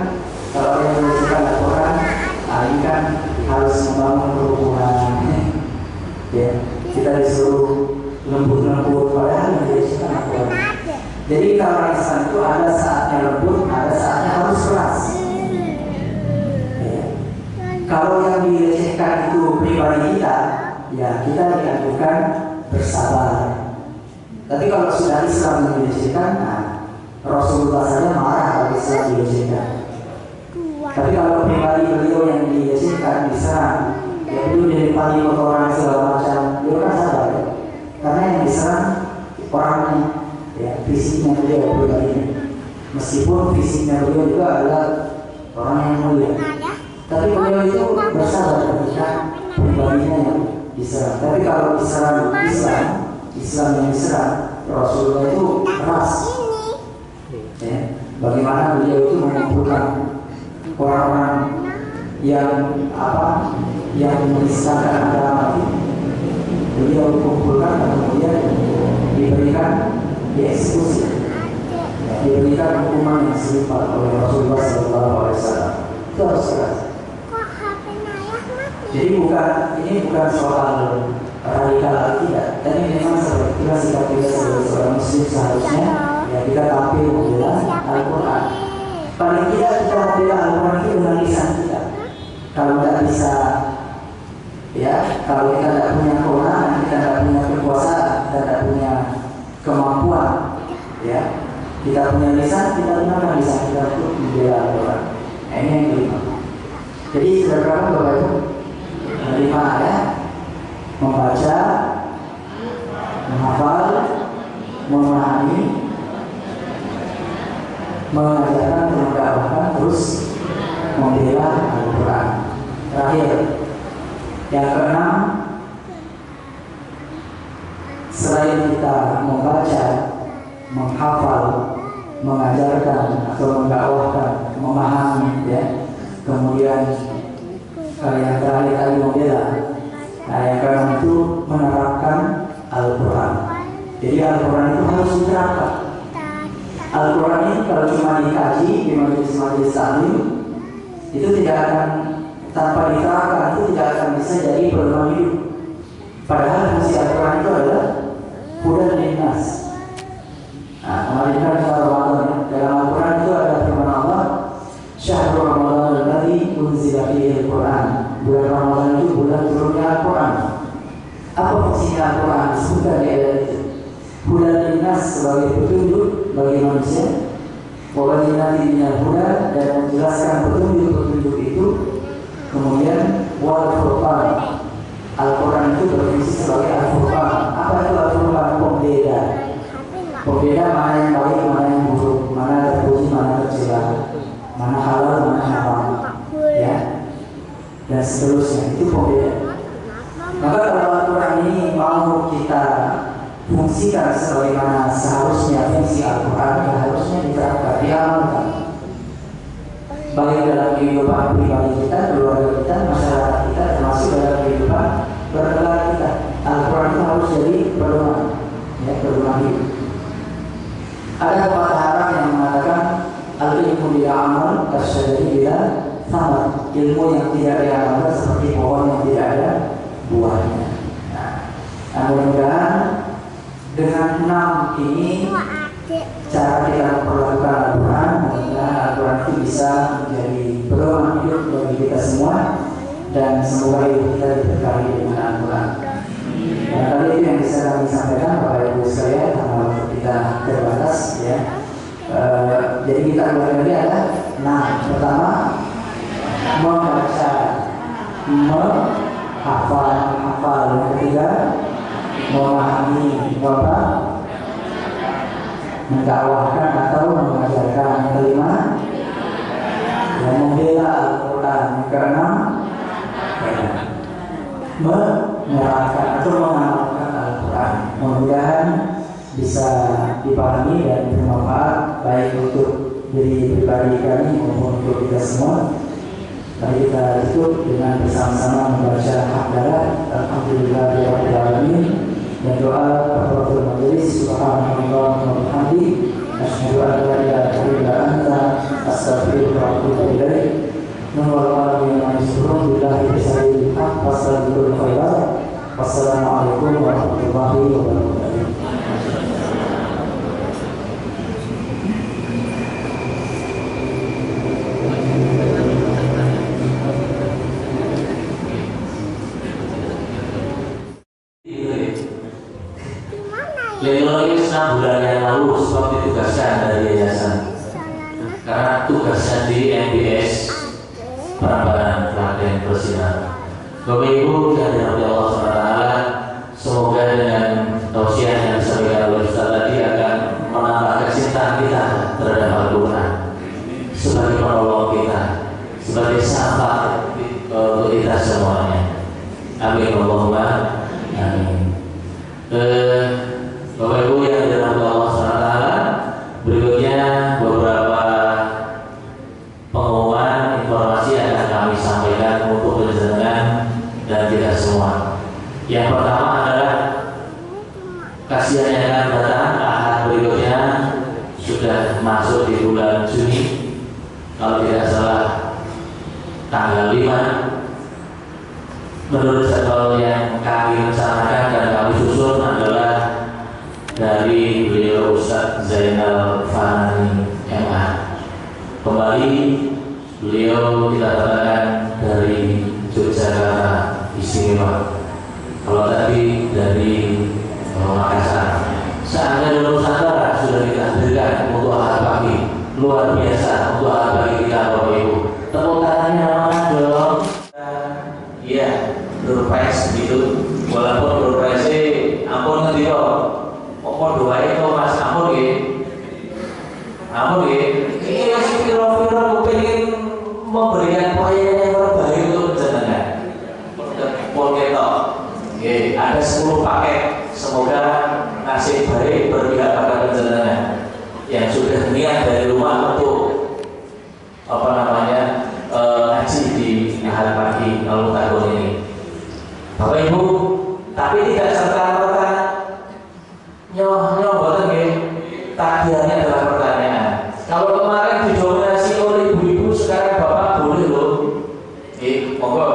kalau yang melecehkan Al-Quran, ini kan harus membangun kerukunan. Ya, kita disuruh lembut-lembut padahal melecehkan Al-Quran. Jadi kalau Islam itu ada saatnya lembut, ada saatnya harus keras. Ya. Kalau yang dilecehkan itu pribadi kita, ya kita dianjurkan bersabar. Tapi kalau sudah Islam yang dilecehkan, nah, Rasulullah saja marah kalau Islam dilecehkan. Tapi kalau pribadi beliau yang dilecehkan, diserang, ya itu dilempari kotoran segala macam, dia kan sabar ya. Karena yang diserang orangnya, ya fisiknya beliau pribadinya. Meskipun fisiknya beliau juga adalah orang yang mulia, tapi beliau itu bersabar ketika pribadinya yang diserang. Tapi kalau diserang Islam yang diserang, Rasulullah itu keras. Ya, bagaimana beliau itu mengumpulkan orang-orang yang yang menistakan agama itu, beliau kumpulkan dan kemudian diberikan dieksekusi, diberikan hukuman yang setimpal oleh Rasulullah SAW. Itu harus keras. Jadi ini bukan soal radikal tidak, tapi memang seperti kita sikap kita sebagai seorang muslim seharusnya ya kita tampil membela Al-Quran. Paling tidak kita membela Al-Quran itu dengan lisan kita. Kalau tidak bisa, ya, kalau kita tidak punya kewenangan, kita tidak punya kekuasaan, kita tidak punya kemampuan, ya, kita punya lisan, kita gunakan lisan kita untuk membela Al-Quran. Nah, ini yang kelima. Jadi saudara Bapak Ibu, kelima ya, membaca, menghafal, memahami, mengajarkan, mendakwahkan, terus membela Al-Quran. Terakhir, yang keenam, selain kita membaca, menghafal, mengajarkan atau mendakwahkan, memahami, ya, kemudian yang terakhir tadi membela. Nah, yang keenam itu menerapkan Al-Quran. Jadi Al-Quran itu harus diterapkan. Al-Quran ini kalau cuma dikaji di majelis taklim, itu tidak akan, tanpa diterapkan itu tidak akan bisa jadi pedoman hidup. Padahal fungsi Al-Quran itu adalah hudan linnas. Nah, kemarin kan kita Ramadan, dalam Al-Quran itu ada firman Allah, Syahrul Ramadan alladzi unzila fihi Al-Quran. Bulan Ramadan itu bulan turunnya Al-Quran. Apa fungsinya Al-Quran? Disebutkan di ayat itu. Hudan linnas sebagai petunjuk bagi manusia, wabayyinatin minal huda, dan menjelaskan petunjuk-petunjuk itu. Kemudian wal furqan, Al-Quran itu berfungsi sebagai Al-Furqan. Apa itu Al-Furqan? Pembeda. Pembeda mana yang baik, mana yang buruk, mana terpuji, mana tercela, mana halal, mana haram, ya, dan seterusnya. Itu pembeda. Maka kalau Al-Quran ini mau kita fungsikan sebagaimana seharusnya fungsi Al-Quran, ya harusnya diterapkan, diamalkan, baik dalam kehidupan pribadi kita, keluarga kita, masyarakat kita, termasuk dalam kehidupan bernegara kita. Al-Quran itu harus jadi pedoman, ya, pedoman hidup. Ada pepatah Arab yang mengatakan al-ilmu bila amal kasyajari bila thamar. Ilmu yang tidak diamalkan seperti pohon yang tidak ada buahnya. Nah, mudah-mudahan dengan 6 ini cara kita memperlakukan Al-Quran, mudah-mudahan Al-Quran itu bisa menjadi pedoman hidup bagi kita semua, dan semoga hidup kita diberkahi dengan Al-Quran. Dan kali itu yang bisa kami sampaikan Bapak Ibu sekalian, karena waktu kita terbatas, ya. Jadi kita ulangi lagi ada. Nah, pertama membaca, menghafal. Yang ketiga memahami, Bapak mendakwahkan atau mengajarkan. Yang kelima membela Al-Quran. Yang keenam menerapkan atau mengamalkan Al-Quran. Mudah-mudahan bisa dipahami dan bermanfaat baik untuk diri pribadi kami maupun untuk kita semua. Mari kita tutup dengan bersama-sama membaca hamdalah Alhamdulillahirabbil alamin dan doa kafaratul majelis. Subhanallah wa bihamdihi asyhadu an la ilaha illa anta astaghfiruka wa atubu ilaik. Wassalamualaikum warahmatullahi wabarakatuh. Lelonis 6 bulan yang lalu sebab ditugaskan dari yayasan, karena tugasnya di MBS Perambanan Klaten Persinan. Bapak Ibu yang dirahmati Allah SWT, semoga dengan tausiah yang disampaikan oleh Ustaz tadi akan menambah kecintaan kita terhadap Al-Quran sebagai penolong kita, sebagai sahabat untuk kita semuanya. Amin Allahumma amin. Bapak Ibu yang dirahmati Allah SWT, berikutnya beberapa pengumuman informasi yang akan kami sampaikan untuk penjenengan dan kita semua. Yang pertama adalah kajian yang akan datang Ahad berikutnya sudah masuk di bulan Juni, kalau tidak salah tanggal 5. Menurut jadwal yang kami rencanakan dan kami susun adalah dari beliau Ustaz Zainal Fanani MA. Kembali beliau kita katakan dari Yogyakarta istimewa. Kalau tadi dari Makassar, seandainya Nusantara sudah kita hadirkan untuk ahad pagi luar biasa untuk ahad pagi kita Bapak Ibu. Tepuk tangannya mana dong? Iya, surprise gitu. Walaupun surprise ampun nanti kok. Apa doain kok Mas ampun ya? Ampun ya. Ini masih piro-piro pengen memberikan pelayanan yang terbaik untuk penjenengan. Pun ketok. Oke, ada 10 paket. Semoga nasib baik berpihak pada penjenengan yang sudah niat dari rumah untuk ngaji di ahad pagi awal tahun ini. Bapak Ibu, tapi tidak serta-merta nyoh boten nggih. Tagihannya adalah pertanyaan. Kalau kemarin didominasi oleh ibu-ibu, sekarang Bapak boleh loh. Monggo.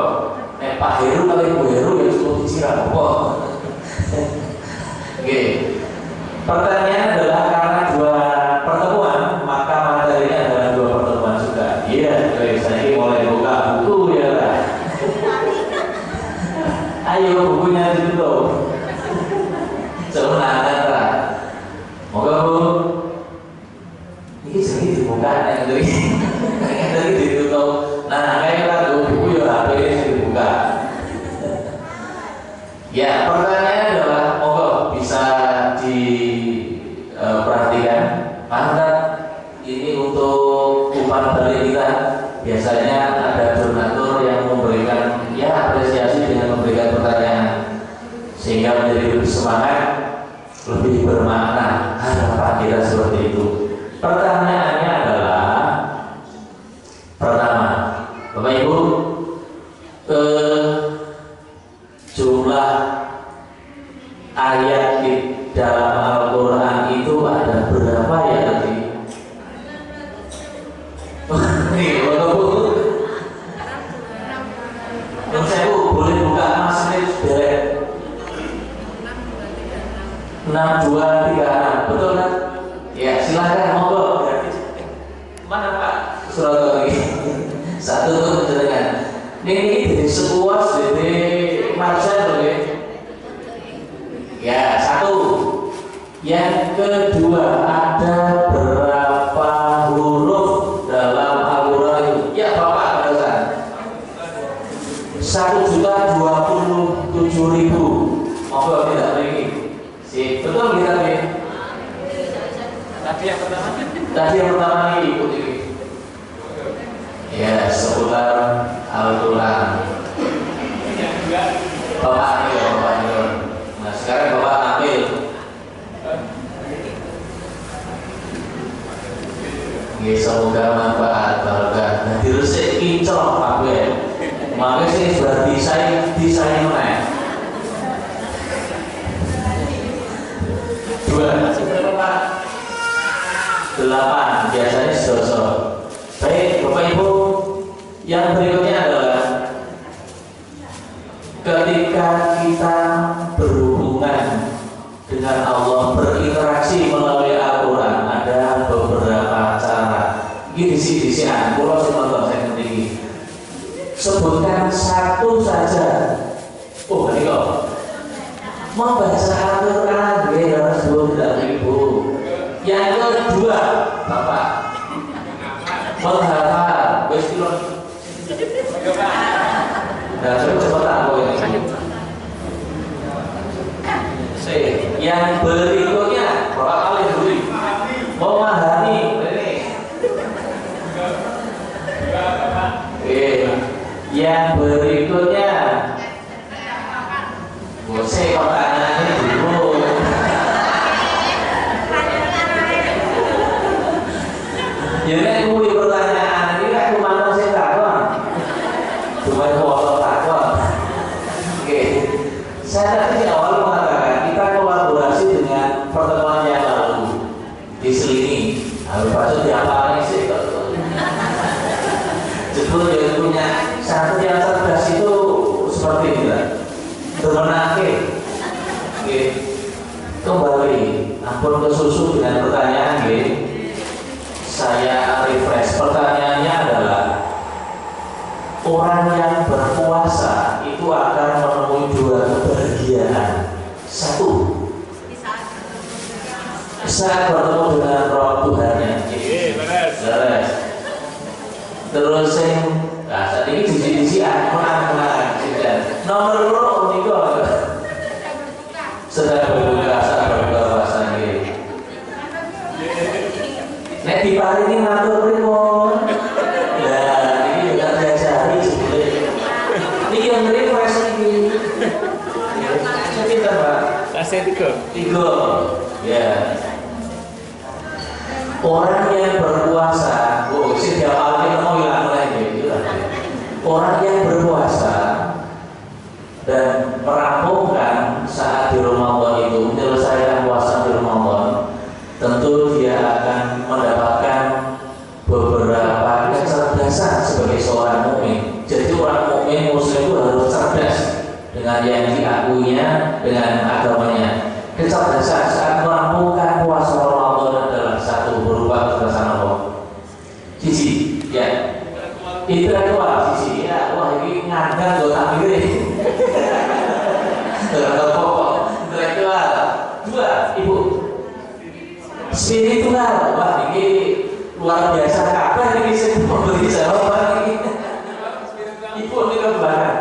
Pak Heru kalau Ibu Heru ya cukup disiram apa? Oke. Pertanyaan adalah karena 2 pertemuan, maka materinya adalah 2 pertemuan juga. Iya, saya ini mulai buka buku ya lah. Ayo bukunya ditutup. Sebenarnya lah. Moga Bu. Ini sedikit dibuka yang tadi ditutup. Nah, kayak lagu buku ya HP ini dibuka. Ya, pertanyaannya adalah moga bisa diperhatikan. Karena ini untuk umpan balik kita biasanya ada donatur yang memberikan apresiasi dengan memberikan pertanyaan sehingga menjadi lebih semangat, lebih bermakna harapan kita seperti itu. Pertanyaannya adalah pertama, Bapak Ibu, jumlah ayat di dalam Al-Quran itu ada berapa ya tadi? Nih, Bapak Bu, saya boleh buka Mas ini sudah 6236, betul kan? Ya, silakan monggo. Mana Pak? Surat lagi. Satu untuk menjelaskan. Ini dari sepuas dari Marcel ya. Ya, 1. Yang kedua, ada berapa huruf dalam Al-Quran itu? Ya Bapak barusan 1.027.000. Monggo tidak lagi. Betul kita nih. Tadi yang pertama ini ikut ini. Ya, seputar Al-Quran. Bapak ambil, Bapak ambil. Nah, sekarang Bapak ambil. Semoga manfaat barokah. Nah, dirusik kinclok kabeh. Makanya sih sudah desain mana? 2. 8 biasanya sedoso. Baik Bapak Ibu, yang berikutnya adalah ketika kita berhubungan dengan Allah, berinteraksi melalui Al-Quran, ada beberapa cara. Ini disi-disian, kalau saya ngerti. Sebutkan satu saja. Oh, ini kok membaca Al-Quran harus 2.000. Yang kedua, Bapak menghafal wis kilo. Nah, cepat aku ini. Yang berikutnya, Bapak kali dulu memahami ini. Yang berikutnya, saya pertanyaannya dulu. Jadi kuwi pertanyaan ini kan cuma saya takon. Cuma foto takon. Oke. Saya tadi di awal mengatakan kita kolaborasi dengan pertemuan yang lalu di Selini. Harus pasut diapalin sih kalau. Jepun yang punya satu yang cerdas itu seperti ini lah. Bermenake. Oke. Kembali ampun ke susu dengan pertanyaan nggih. saya refresh. Pertanyaannya adalah, orang yang berpuasa itu akan menemui dua kebahagiaan. Satu, saat bertemu dengan Roh Tuhannya. Beres. Terus saat ini sisi menang. Nomor loro niku sedang berbuka saat berbuka puasa nggih. Nek diparingi matur pripun? Lah iki juga diajari sebetulnya. Iki yang refresh iki. Kita Pak. Saya tiga. Ya. Orang yang berpuasa, setiap kali kita mau hilang lagi. Orang yang berpuasa dan merampungkan saat di Ramadan itu, menyelesaikan puasa di Ramadan, tentu dia akan mendapatkan beberapa kecerdasan sebagai seorang mukmin. Jadi orang mukmin muslim itu harus cerdas dengan yang diakuinya, dengan agamanya. Kecerdasan saat merampungkan puasa Ramadan adalah satu, berupa kecerdasan apa? Sisi, ya. Intelektual sisi, ya. Wah ini ngandang gue tak pilih. Pokok intelektual. Dua, ibu. Spiritual. Wah ini luar biasa. Kapan ini saya memberi jawaban ini? Ibu ini ke belakang.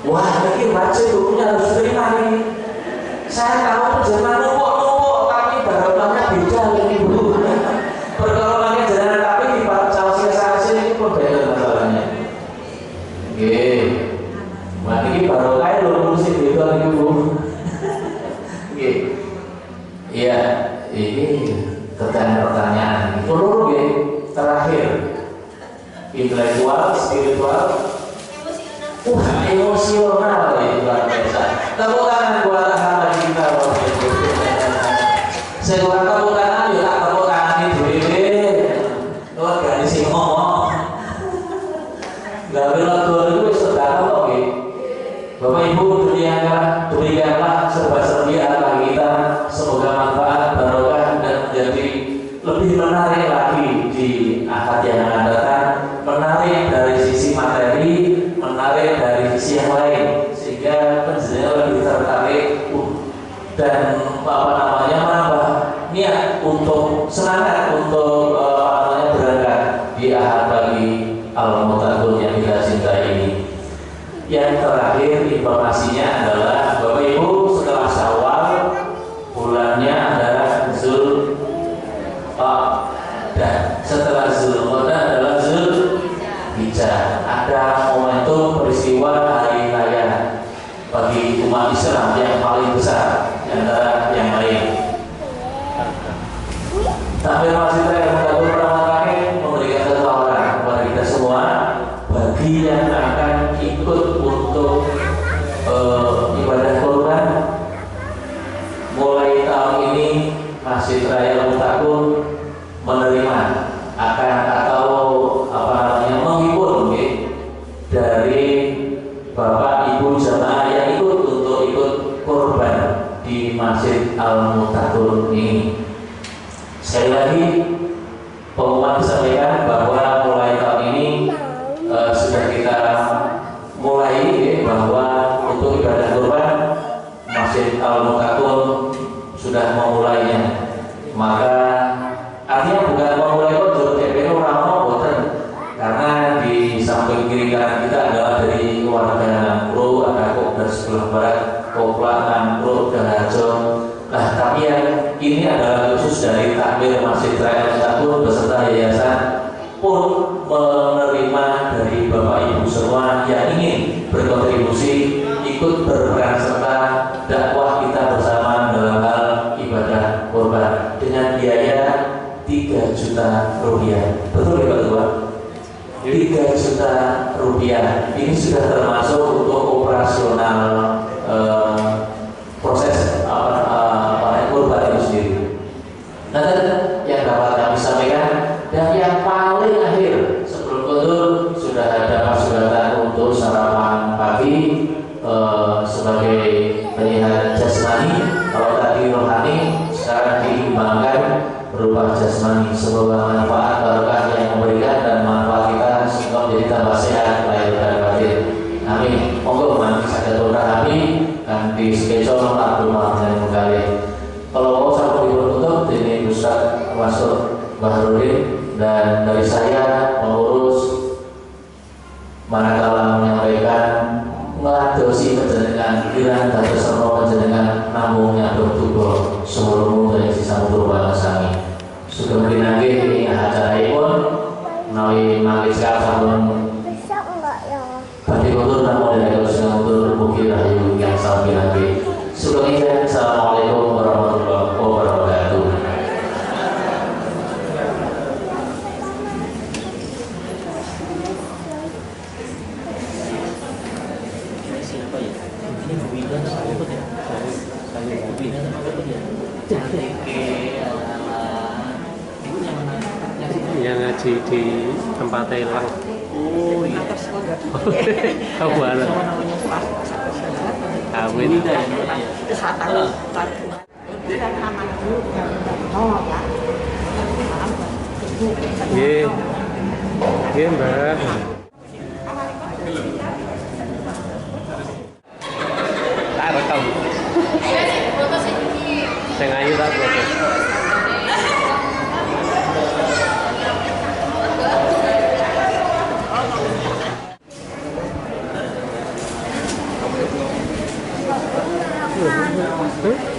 Wah ini wajib hukumnya harus terima ini. Saya tahu perjalanan numpuk tapi barokahnya beda ini ibu. Perkara jalan tapi di saus ini pun beda masalahnya. Oke. Wah ini barokah lho ngurusin beda ini bu. Oke. Iya, ini pertanyaan. Dulu terakhir, intelektual, spiritual, emosional itu luar biasa. Tepuk tangan buat anak kita. Saya kurang tepuk tangan, ya tak tepuk tangan itu luar garis sing ngomong. Gak bilang dua itu sedang kok. Bapak Ibu demikianlah serba-serbi anak kita. Semoga manfaat, barokah dan menjadi lebih menarik lagi di akad yang akan datang. Menarik dari sisi materi, menarik dari sisi yang lain, sehingga penjelasannya lebih tertarik dan menambah niat untuk semangat untuk berangkat di ahad pagi Al-Mutakun yang kita cintai ini. Yang terakhir informasinya adalah Bapak Ibu, setelah Syawal bulannya adalah dan setelah Zulqa'dah adalah Zulhijjah. Ada momentum peristiwa hari raya bagi umat Islam yang paling besar di antara yang lain. Sampai masih saya mengatur pertama kali memberikan tawaran kepada kita semua bagi yang akan ikut untuk ibadah kurban mulai tahun ini Masjid Raya Mutakun menerima akan atau menghibur dari Bapak Ibu jamaah yang ikut kurban di Masjid Al-Mutakun ini. Sekali lagi pengumuman disampaikan bahwa mulai tahun ini sudah kita mulai bahwa untuk ibadah kurban Masjid Al-Mutakun sudah memulainya. Maka artinya bukan memulai kok DPO Ramo boten, karena di samping kiri kanan kita adalah dari warga Nangkro, ada kok dari sebelah barat Kopla, Nangkro, dan Harjo. Nah tapi yang ini adalah khusus dari takmir Masjid Raya Mutakun beserta yayasan pun menerima dari Bapak Ibu semua yang ingin berkontribusi ikut berperan serta dakwah kita bersama dalam hal ibadah kurban dengan biaya 3 juta rupiah. Betul ya Pak Tua? 3 juta rupiah. Ini sudah termasuk untuk operasional proses kurban itu sendiri. Nah, yang dapat kami sampaikan dan yang paling akhir sebelum kotor sudah ada pasukan untuk sarapan pagi sebagai penyehat jasmani. Kalau tadi rohani, sekarang diimbangkan semoga manfaat barokah yang memberikan dan manfaat kita semoga menjadi tambah sehat lahir dan batin. Amin. Monggo mangke saged kami kanthi schedule Abdul Rahman Menggali. Kalau mau sampai ditutup ini Ustaz masuk Bahrudin dan dari saya pengurus manakala menyampaikan ngadosi panjenengan kirang dados sarana panjenengan namungnya bertubuh seluruh dari sisa mutur sami. Sudah pinanggih acaripun menawi mangke sampun Badi kutur namun dari Gusti Mutur mugi rahayu yang sami pinanggih. Sudah izin. Assalamualaikum warahmatullahi wabarakatuh. Siapa ya? Ini Bu Winda sama apa ya? Bu Winda sama apa ya? Cantik. Itu yang mana? Yang ngaji di tempat Thailand. Oh iya. Tahu mana? Kawin. Iya, iya mbak. Tak rekam. Saya ngayu tak foto. Hmm?